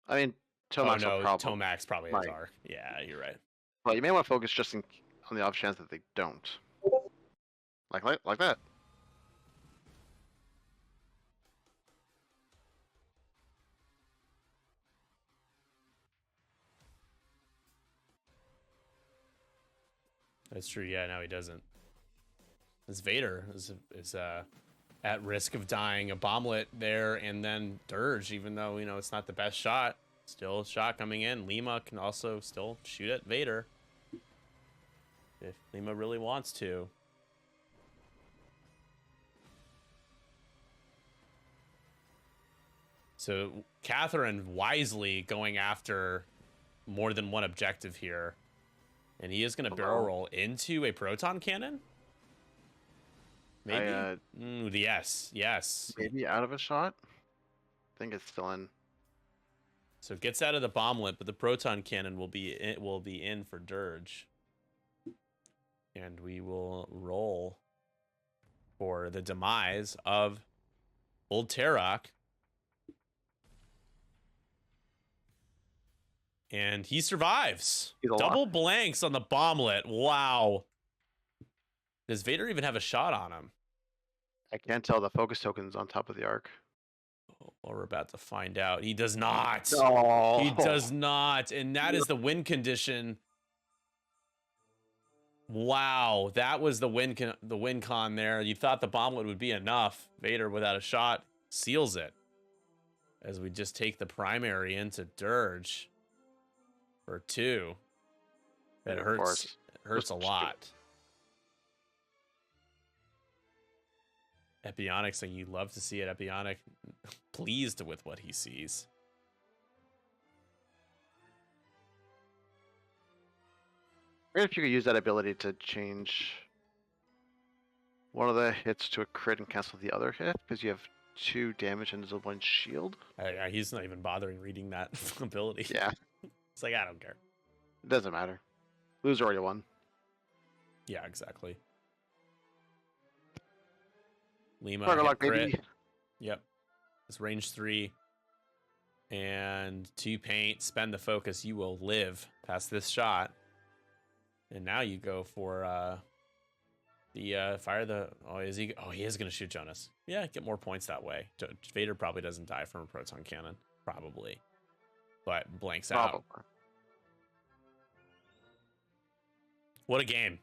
I mean, Oh Tomac's no, a problem. Tomac's probably has Right. arc. Yeah, you're right. But you may want to focus just on the off chance that they don't. Like that. That's true. Yeah, no, he doesn't. This Vader is at risk of dying. A bomblet there, and then Dirge, even though it's not the best shot, still a shot coming in. Lima can also still shoot at Vader if Lima really wants to. So Catherine wisely going after more than one objective here. And he is going to barrel roll into a proton cannon? Maybe? Yes. Maybe out of a shot. I think it's still in. So it gets out of the bomblet, but the proton cannon will be in for Dirge. And we will roll for the demise of Old Tarok. And he survives. He's alive. Double blanks on the bomblet. Wow. Does Vader even have a shot on him? I can't tell. The focus token's on top of the arc. Well, we're about to find out. He does not. No. He does not. And that is the win condition. Wow. That was the win con there. You thought the bomblet would be enough. Vader without a shot seals it. As we just take the primary into Dirge. For 2. It Yeah, of hurts. course. It hurts a lot. Epionic saying you love to see it. Epionic pleased with what he sees. Great if you could use that ability to change one of the hits to a crit and cancel the other hit, because you have 2 damage and 1 shield. He's not even bothering reading that ability. Yeah, It's like, I don't care. it doesn't matter. Loser already won. Yeah, exactly. Lima Target hit lock, crit. baby. Yep. It's range 3. And 2 paint. Spend the focus. You will live past this shot. And now you go for the fire the... Oh, is he... Oh, he is going to shoot Jonas. Yeah, get more points that way. Vader probably doesn't die from a proton cannon. Probably. But blanks out. Probably. What a game.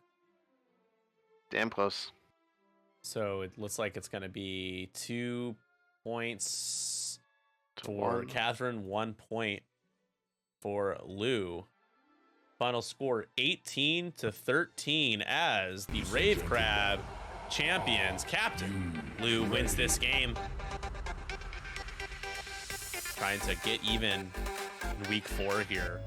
Damn close. So it looks like it's going to be 2 points To for one. Catherine, 1 point for Lou. Final score 18-13 as the Rave Crab champions. Captain Lou wins this game. Trying to get even in week 4 here.